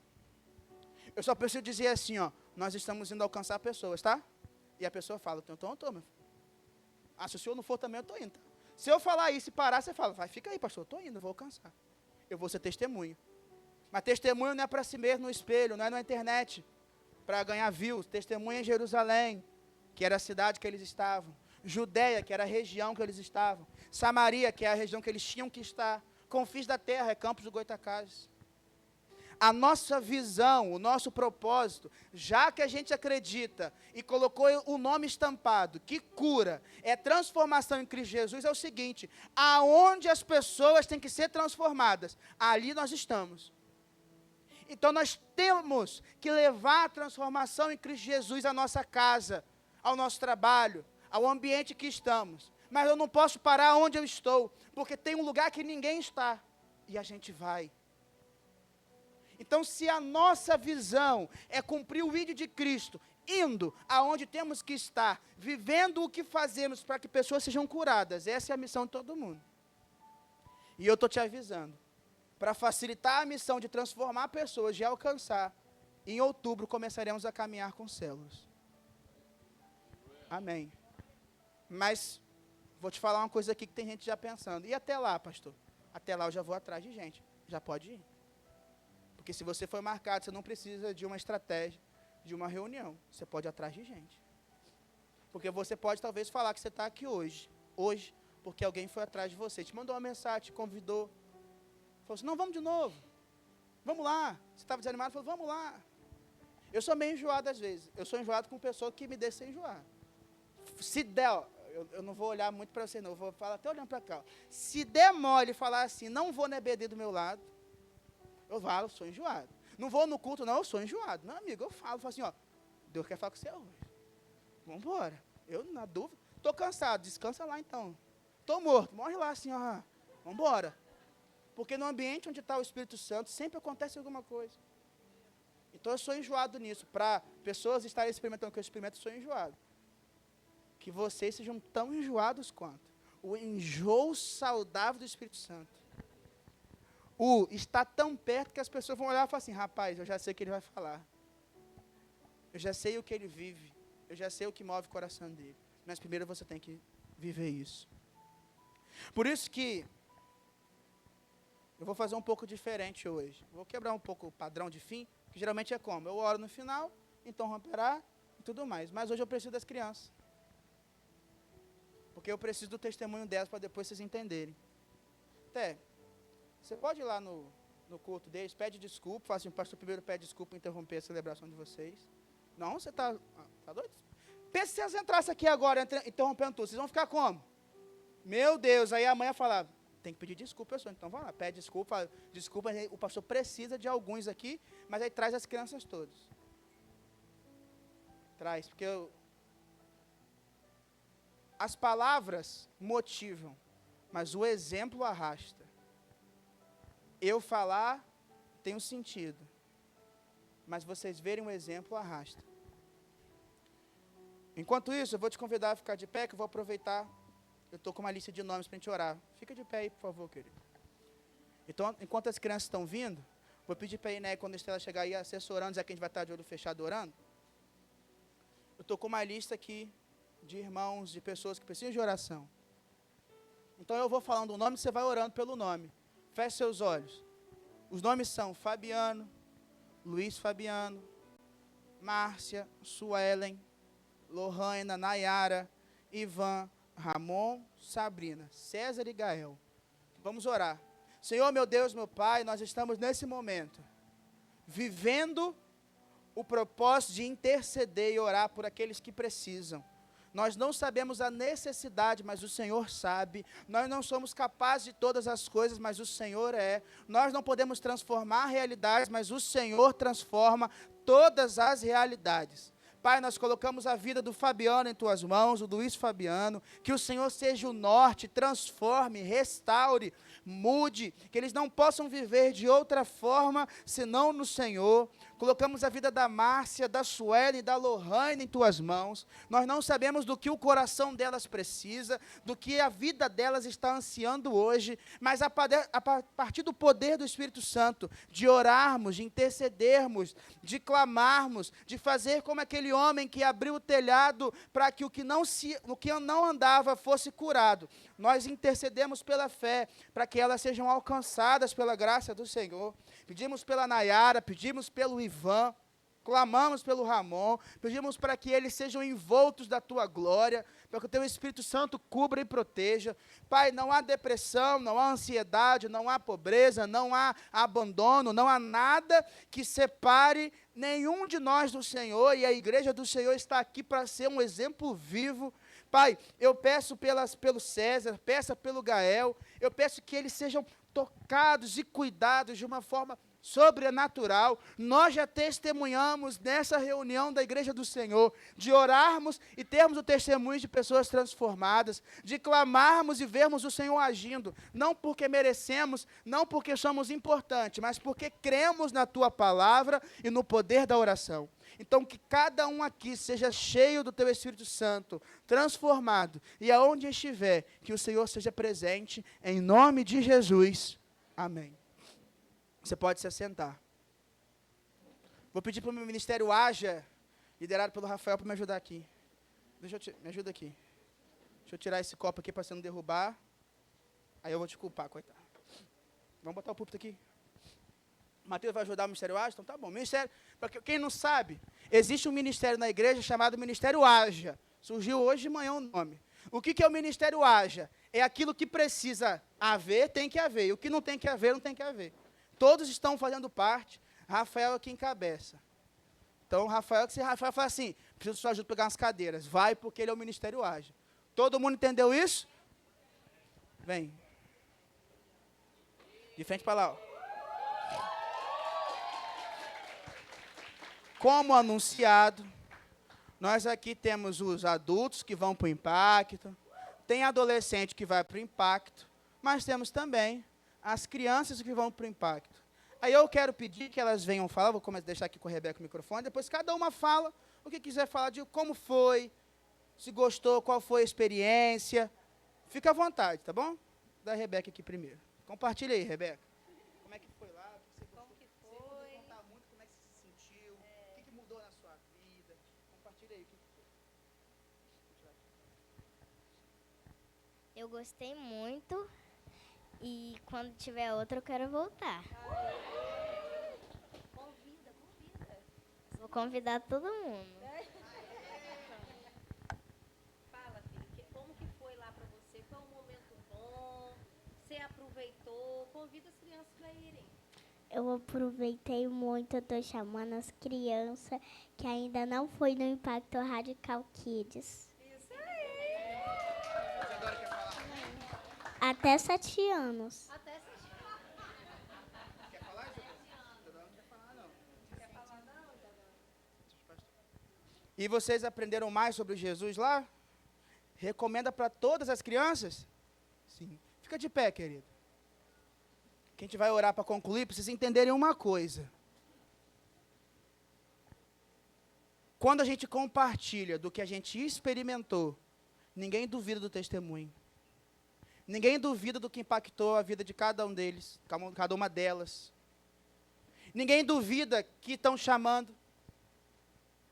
Eu só preciso dizer assim, ó, nós estamos indo alcançar pessoas, tá? E a pessoa fala, então eu estou, meu filho. Ah, se o senhor não for também, eu estou indo. Tá? Se eu falar isso e parar, você fala, vai, fica aí, pastor, eu estou indo, eu vou alcançar. Eu vou ser testemunho. Mas testemunho não é para si mesmo no espelho, não é na internet, para ganhar views. Testemunho em Jerusalém, que era a cidade que eles estavam. Judéia, que era a região que eles estavam. Samaria, que é a região que eles tinham que estar. Confins da terra, é Campos do Goitacazes. A nossa visão, o nosso propósito, já que a gente acredita e colocou o nome estampado, que cura, é transformação em Cristo Jesus, é o seguinte, aonde as pessoas têm que ser transformadas, ali nós estamos. Então nós temos que levar a transformação em Cristo Jesus à nossa casa, ao nosso trabalho, ao ambiente que estamos. Mas eu não posso parar onde eu estou, porque tem um lugar que ninguém está, e a gente vai. Então, se a nossa visão é cumprir o ídolo de Cristo, indo aonde temos que estar, vivendo o que fazemos para que pessoas sejam curadas, essa é a missão de todo mundo. E eu estou te avisando, para facilitar a missão de transformar pessoas, de alcançar, em outubro começaremos a caminhar com células. Amém. Mas, vou te falar uma coisa aqui que tem gente já pensando, e até lá, pastor? Até lá eu já vou atrás de gente, já pode ir. Porque se você foi marcado, você não precisa de uma estratégia, de uma reunião. Você pode ir atrás de gente. Porque você pode talvez falar que você está aqui hoje, porque alguém foi atrás de você, te mandou uma mensagem, te convidou, Falou assim, não, vamos de novo. Vamos lá. Você estava desanimado? Falou, vamos lá. Eu sou meio enjoado às vezes. Eu sou enjoado com pessoa que me deixa sem enjoar. Se der, ó, eu não vou olhar muito para você não, eu vou falar até olhando para cá. Ó. Se der mole falar assim, não vou na EBD do meu lado, eu falo, sou enjoado. Não vou no culto, não, eu sou enjoado. Meu amigo, eu falo assim, ó, Deus quer falar com você hoje. Vamos embora. Eu, na dúvida, estou cansado, descansa lá então. Estou morto, morre lá assim, ó. Vamos embora. Porque no ambiente onde está o Espírito Santo, sempre acontece alguma coisa. Então eu sou enjoado nisso. Para pessoas estarem experimentando o que eu experimento, eu sou enjoado. Que vocês sejam tão enjoados quanto. O enjoo saudável do Espírito Santo. O está tão perto que as pessoas vão olhar e falar assim, rapaz, eu já sei o que ele vai falar. Eu já sei o que ele vive. Eu já sei o que move o coração dele. Mas primeiro você tem que viver isso. Por isso que eu vou fazer um pouco diferente hoje. Vou quebrar um pouco o padrão de fim, que geralmente é como? Eu oro no final, então romperá e tudo mais. Mas hoje eu preciso das crianças. Porque eu preciso do testemunho delas para depois vocês entenderem. Até, você pode ir lá no culto deles, pede desculpa, fala assim, o pastor primeiro pede desculpa por interromper a celebração de vocês. Não, você está doido? Pensa se elas entrassem aqui agora, interrompendo tudo, vocês vão ficar como? Meu Deus, aí a mãe ia falar, tem que pedir desculpa, pessoal, então vai lá, pede desculpa, fala, desculpa, o pastor precisa de alguns aqui, mas aí traz as crianças todas. Traz, porque as palavras motivam, mas o exemplo arrasta. Eu falar tem um sentido, mas vocês verem um exemplo arrasta. Enquanto isso, eu vou te convidar a ficar de pé, que eu vou aproveitar. Eu estou com uma lista de nomes para a gente orar. Fica de pé aí, por favor, querido. Então, enquanto as crianças estão vindo, vou pedir para a Iné, quando a Estela chegar aí, assessorando, já que a gente vai estar de olho fechado orando. Eu estou com uma lista aqui de irmãos, de pessoas que precisam de oração. Então, eu vou falando o nome, você vai orando pelo nome. Feche seus olhos. Os nomes são Fabiano, Luiz Fabiano, Márcia, Suelen, Lohana, Nayara, Ivan, Ramon, Sabrina, César e Gael. Vamos orar. Senhor, meu Deus, meu Pai, nós estamos nesse momento, vivendo o propósito de interceder e orar por aqueles que precisam. Nós não sabemos a necessidade, mas o Senhor sabe. Nós não somos capazes de todas as coisas, mas o Senhor é. Nós não podemos transformar realidades, mas o Senhor transforma todas as realidades. Pai, nós colocamos a vida do Fabiano em Tuas mãos, o Luiz Fabiano, que o Senhor seja o norte, transforme, restaure, mude, que eles não possam viver de outra forma, senão no Senhor. Colocamos a vida da Márcia, da Sueli e da Lohane em Tuas mãos. Nós não sabemos do que o coração delas precisa, do que a vida delas está ansiando hoje, mas a partir do poder do Espírito Santo, de orarmos, de intercedermos, de clamarmos, de fazer como aquele homem que abriu o telhado para que o que não andava fosse curado. Nós intercedemos pela fé, para que elas sejam alcançadas pela graça do Senhor. Pedimos pela Nayara, pedimos pelo Ivan, clamamos pelo Ramon, pedimos para que eles sejam envoltos da Tua glória, para que o Teu Espírito Santo cubra e proteja. Pai, não há depressão, não há ansiedade, não há pobreza, não há abandono, não há nada que separe nenhum de nós do Senhor, e a igreja do Senhor está aqui para ser um exemplo vivo. Pai, eu peço pelo César, peço pelo Gael, eu peço que eles sejam tocados e cuidados de uma forma sobrenatural. Nós já testemunhamos nessa reunião da Igreja do Senhor, de orarmos e termos o testemunho de pessoas transformadas, de clamarmos e vermos o Senhor agindo, não porque merecemos, não porque somos importantes, mas porque cremos na Tua palavra e no poder da oração. Então, que cada um aqui seja cheio do Teu Espírito Santo, transformado, e aonde estiver, que o Senhor seja presente, em nome de Jesus. Amém. Você pode se assentar. Vou pedir para o meu ministério Haja, liderado pelo Rafael, para me ajudar aqui. Me ajuda aqui. Deixa eu tirar esse copo aqui para você não derrubar. Aí eu vou te culpar, coitado. Vamos botar o púlpito aqui. Mateus vai ajudar o ministério Haja? Então tá bom. Ministério, para quem não sabe, existe um ministério na igreja chamado Ministério Haja. Surgiu hoje de manhã o nome. O que é o ministério haja? É aquilo que precisa haver, tem que haver. E o que não tem que haver, não tem que haver. Todos estão fazendo parte. Rafael é quem encabeça. Então, se Rafael fala assim, preciso de sua ajuda para pegar umas cadeiras. Vai, porque ele é o ministério haja. Todo mundo entendeu isso? Vem. De frente para lá, ó. Como anunciado, nós aqui temos os adultos que vão para o impacto, tem adolescente que vai para o impacto, mas temos também as crianças que vão para o impacto. Aí eu quero pedir que elas venham falar, vou deixar aqui com a Rebeca o microfone, depois cada uma fala o que quiser falar de como foi, se gostou, qual foi a experiência. Fica à vontade, tá bom? Da Rebeca aqui primeiro. Compartilha aí, Rebeca. Como é que foi lá? O que você gostou? Como que foi? Você poder contar muito como é que você se sentiu, o que mudou na sua vida. Compartilha aí o que foi. Eu gostei muito e quando tiver outra eu quero voltar. Convida. Vou convidar todo mundo. Fala, filho, como que foi lá pra você? Foi um momento bom? Você aproveitou? Convida as crianças para irem. Eu aproveitei muito, eu tô chamando as crianças que ainda não foi no Impacto Radical Kids. Isso aí. Até 7 anos. Até você Quer falar, Isabel? Não quer falar, não. quer falar não, Isabel? E vocês aprenderam mais sobre Jesus lá? Recomenda para todas as crianças? Sim. Fica de pé, querido. Que a gente vai orar para concluir, para vocês entenderem uma coisa. Quando a gente compartilha do que a gente experimentou, ninguém duvida do testemunho. Ninguém duvida do que impactou a vida de cada um deles, cada uma delas. Ninguém duvida que estão chamando.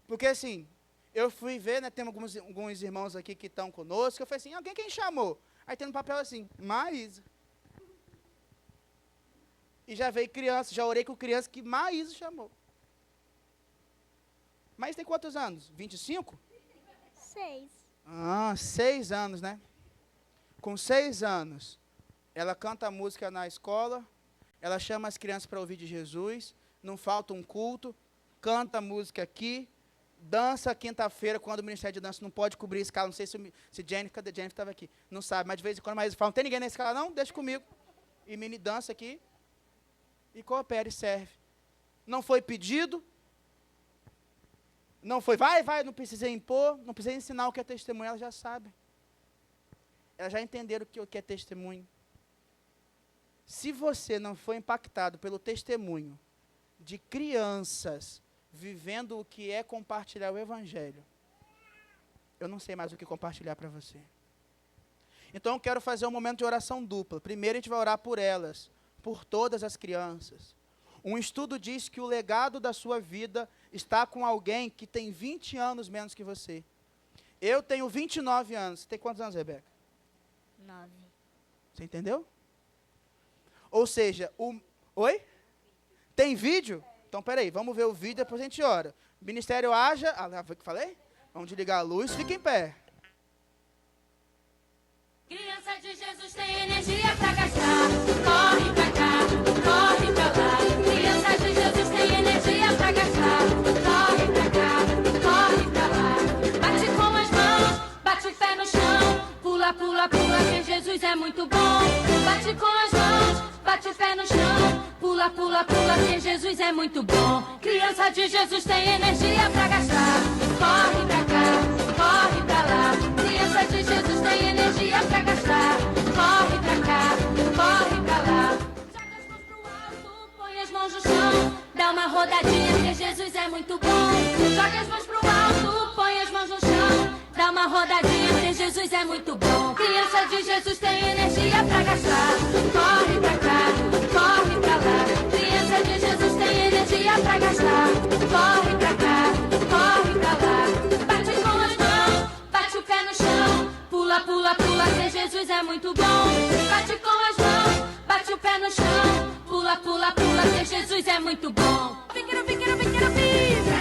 Porque assim, eu fui ver, né, tem alguns irmãos aqui que estão conosco, eu falei assim, alguém quem chamou? Aí tem no papel assim, Maísa. E já veio criança, já orei com criança que Maísa chamou. Mas tem quantos anos? 25? 6. 6 anos, né? Com 6 anos, ela canta música na escola, ela chama as crianças para ouvir de Jesus, não falta um culto, canta música aqui, dança quinta-feira, quando o Ministério de Dança não pode cobrir a escala, não sei se Jennifer, cadê Jennifer estava aqui, não sabe, mas de vez em quando a Maísa fala, não tem ninguém na escala não? Deixa comigo. E mini dança aqui, e coopera e serve. Não foi pedido, não foi, vai, não precisa impor, não precisa ensinar o que é testemunho, elas já sabem. Elas já entenderam o que é testemunho. Se você não foi impactado pelo testemunho de crianças vivendo o que é compartilhar o Evangelho, eu não sei mais o que compartilhar para você. Então eu quero fazer um momento de oração dupla. Primeiro a gente vai orar por elas, por todas as crianças. Um estudo diz que o legado da sua vida está com alguém que tem 20 anos menos que você. Eu tenho 29 anos. Você tem quantos anos, Rebeca? 9. Você entendeu? Ou seja, Oi? Tem vídeo? Então, peraí, vamos ver o vídeo, depois a gente ora. Ministério haja... foi o que falei? Vamos desligar a luz, fica em pé. Criança de Jesus tem energia pra gastar. Corre pra cá, corre pra lá. Criança de Jesus tem energia pra gastar. Corre pra cá, corre pra lá. Bate com as mãos, bate o pé no chão. Pula, pula, pula, que Jesus é muito bom. Bate com as mãos, bate o pé no chão. Pula, pula, pula, que Jesus é muito bom. Criança de Jesus tem energia pra gastar. Corre pra cá, corre pra lá. Criança de Jesus tem energia pra gastar. Corre pra cá, corre pra lá. Joga as mãos pro alto, põe as mãos no chão. Dá uma rodadinha, que Jesus é muito bom. Joga as mãos pro alto, põe as mãos no chão. Dá uma rodadinha, que Jesus é muito bom. Criança de Jesus tem energia pra gastar. Corre pra cá, corre pra lá. Criança de Jesus tem energia pra gastar. Corre pra cá, corre pra lá. Bate com as mãos, bate o pé no chão. Pula, pula, pula, que Jesus é muito bom. Bate com as mãos, bate o pé no chão. Pula, pula, pula, que Jesus é muito bom. Piqueiro, piqueiro, piqueiro, pica.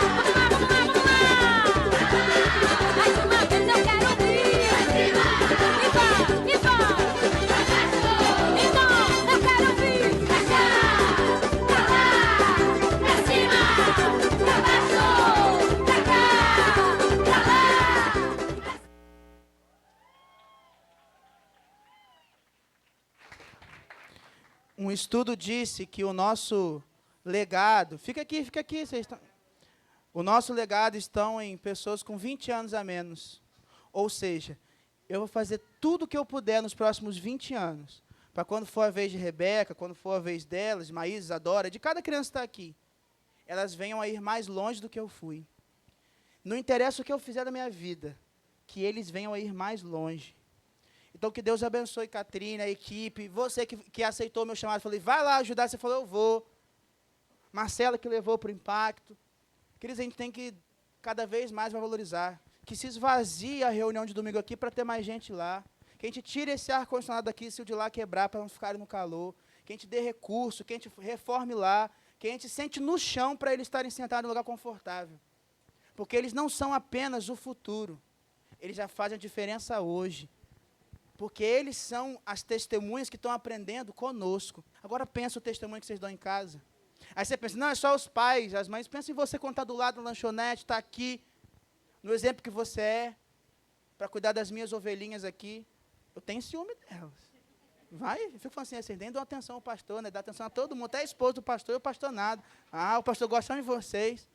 Vamos lá, vamos lá, vamos lá. Mais uma vez eu quero ouvir. pra baixo, pra cá, pra lá. Um estudo disse que o nosso legado... Fica aqui, vocês estão... O nosso legado estão em pessoas com 20 anos a menos. Ou seja, eu vou fazer tudo o que eu puder nos próximos 20 anos, para quando for a vez de Rebeca, quando for a vez delas, de Maísa, Isadora, de cada criança que está aqui, elas venham a ir mais longe do que eu fui. Não interessa o que eu fizer da minha vida, que eles venham a ir mais longe. Então, que Deus abençoe Catrina, a equipe, você que aceitou o meu chamado, falei, vai lá ajudar, você falou, eu vou. Marcela, que levou para o impacto. Queridos, a gente tem que cada vez mais valorizar. Que se esvazie a reunião de domingo aqui para ter mais gente lá. Que a gente tire esse ar-condicionado daqui, se o de lá quebrar, para não ficarem no calor. Que a gente dê recurso, que a gente reforme lá. Que a gente sente no chão para eles estarem sentados em um lugar confortável. Porque eles não são apenas o futuro. Eles já fazem a diferença hoje. Porque eles são as testemunhas que estão aprendendo conosco. Agora pensa o testemunho que vocês dão em casa. Aí você pensa, não, é só os pais, as mães. Pensa em você quando está do lado da lanchonete, está aqui, no exemplo que você é, para cuidar das minhas ovelhinhas aqui. Eu tenho ciúme delas. Vai, eu fico falando assim, vocês nem dão atenção ao pastor, né? Dá atenção a todo mundo, até a esposa do pastor e o pastor nada. Ah, o pastor gosta de vocês.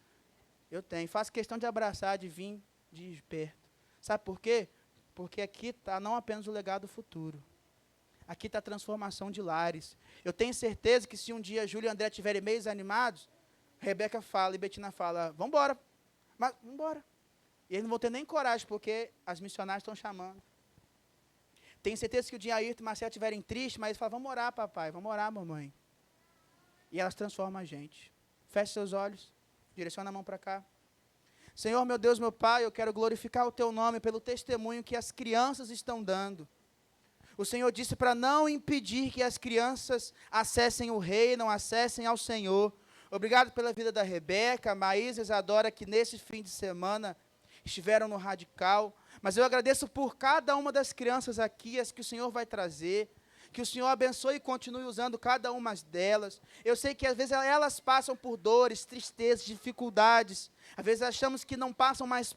Eu tenho, faço questão de abraçar, de vir de perto. Sabe por quê? Porque aqui está não apenas o legado futuro. Aqui está a transformação de lares. Eu tenho certeza que se um dia Júlio e André estiverem meio desanimados, Rebeca fala e Betina fala, vamos embora. Mas vamos embora. E eles não vão ter nem coragem, porque as missionárias estão chamando. Tenho certeza que o dia Ayrton e Marcelo estiverem tristes, mas eles falam, vamos orar, papai, vamos orar, mamãe. E elas transformam a gente. Feche seus olhos, direciona a mão para cá. Senhor, meu Deus, meu Pai, eu quero glorificar o Teu nome pelo testemunho que as crianças estão dando. O Senhor disse para não impedir que as crianças acessem o reino, acessem ao Senhor. Obrigado pela vida da Rebeca, Maísa e Isadora, que nesse fim de semana estiveram no Radical. Mas eu agradeço por cada uma das crianças aqui, as que o Senhor vai trazer. Que o Senhor abençoe e continue usando cada uma delas. Eu sei que às vezes elas passam por dores, tristezas, dificuldades. Às vezes achamos que não passam, mas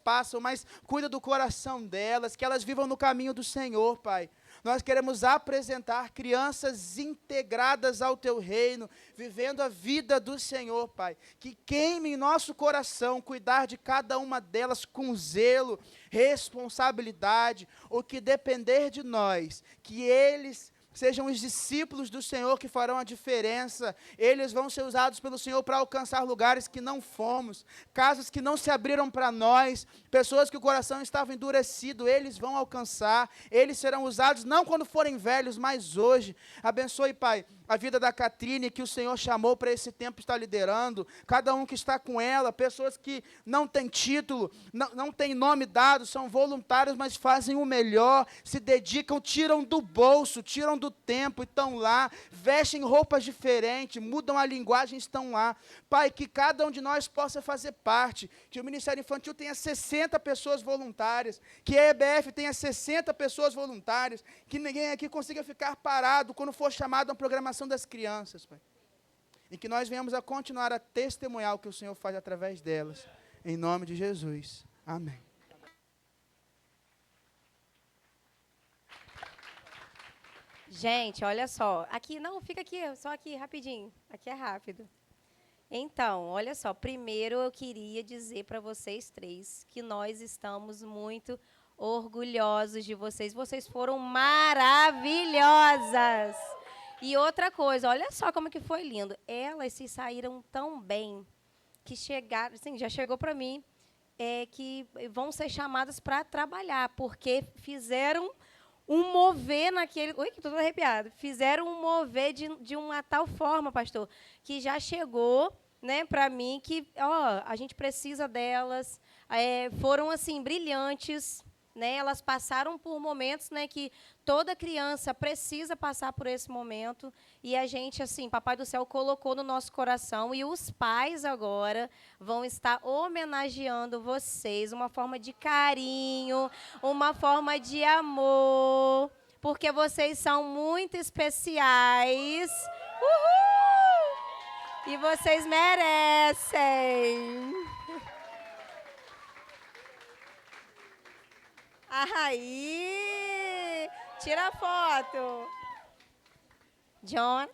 cuida do coração delas, que elas vivam no caminho do Senhor, Pai. Nós queremos apresentar crianças integradas ao Teu reino, vivendo a vida do Senhor, Pai. Que queime em nosso coração cuidar de cada uma delas com zelo, responsabilidade, o que depender de nós, que eles sejam os discípulos do Senhor que farão a diferença. Eles vão ser usados pelo Senhor para alcançar lugares que não fomos, casas que não se abriram para nós, pessoas que o coração estava endurecido, eles vão alcançar, eles serão usados não quando forem velhos, mas hoje. Abençoe, Pai, a vida da Catrine, que o Senhor chamou para esse tempo estar liderando, cada um que está com ela, pessoas que não têm título, não têm nome dado, são voluntários, mas fazem o melhor, se dedicam, tiram do bolso, tiram do tempo, estão lá, vestem roupas diferentes, mudam a linguagem, estão lá. Pai, que cada um de nós possa fazer parte, que o Ministério Infantil tenha 60 pessoas voluntárias, que a EBF tenha 60 pessoas voluntárias, que ninguém aqui consiga ficar parado quando for chamado a uma programação das crianças, Pai. E que nós venhamos a continuar a testemunhar o que o Senhor faz através delas. Em nome de Jesus. Amém. Gente, olha só. Aqui, não, fica aqui, só aqui, rapidinho. Aqui é rápido. Então, olha só. Primeiro, eu queria dizer para vocês três que nós estamos muito orgulhosos de vocês. Vocês foram maravilhosas. E outra coisa, olha só como que foi lindo. Elas se saíram tão bem que chegaram, assim, já chegou para mim, que vão ser chamadas para trabalhar, porque fizeram um mover naquele... Oi, que estou arrepiada. Fizeram um mover de uma tal forma, pastor, que já chegou, né, para mim, que a gente precisa delas. Foram, assim, brilhantes, né? Elas passaram por momentos, né, que toda criança precisa passar por esse momento, e a gente, assim, Papai do Céu colocou no nosso coração, e os pais agora vão estar homenageando vocês, uma forma de carinho, uma forma de amor, porque vocês são muito especiais. Uhul! E vocês merecem. Aí! Tira a foto. John.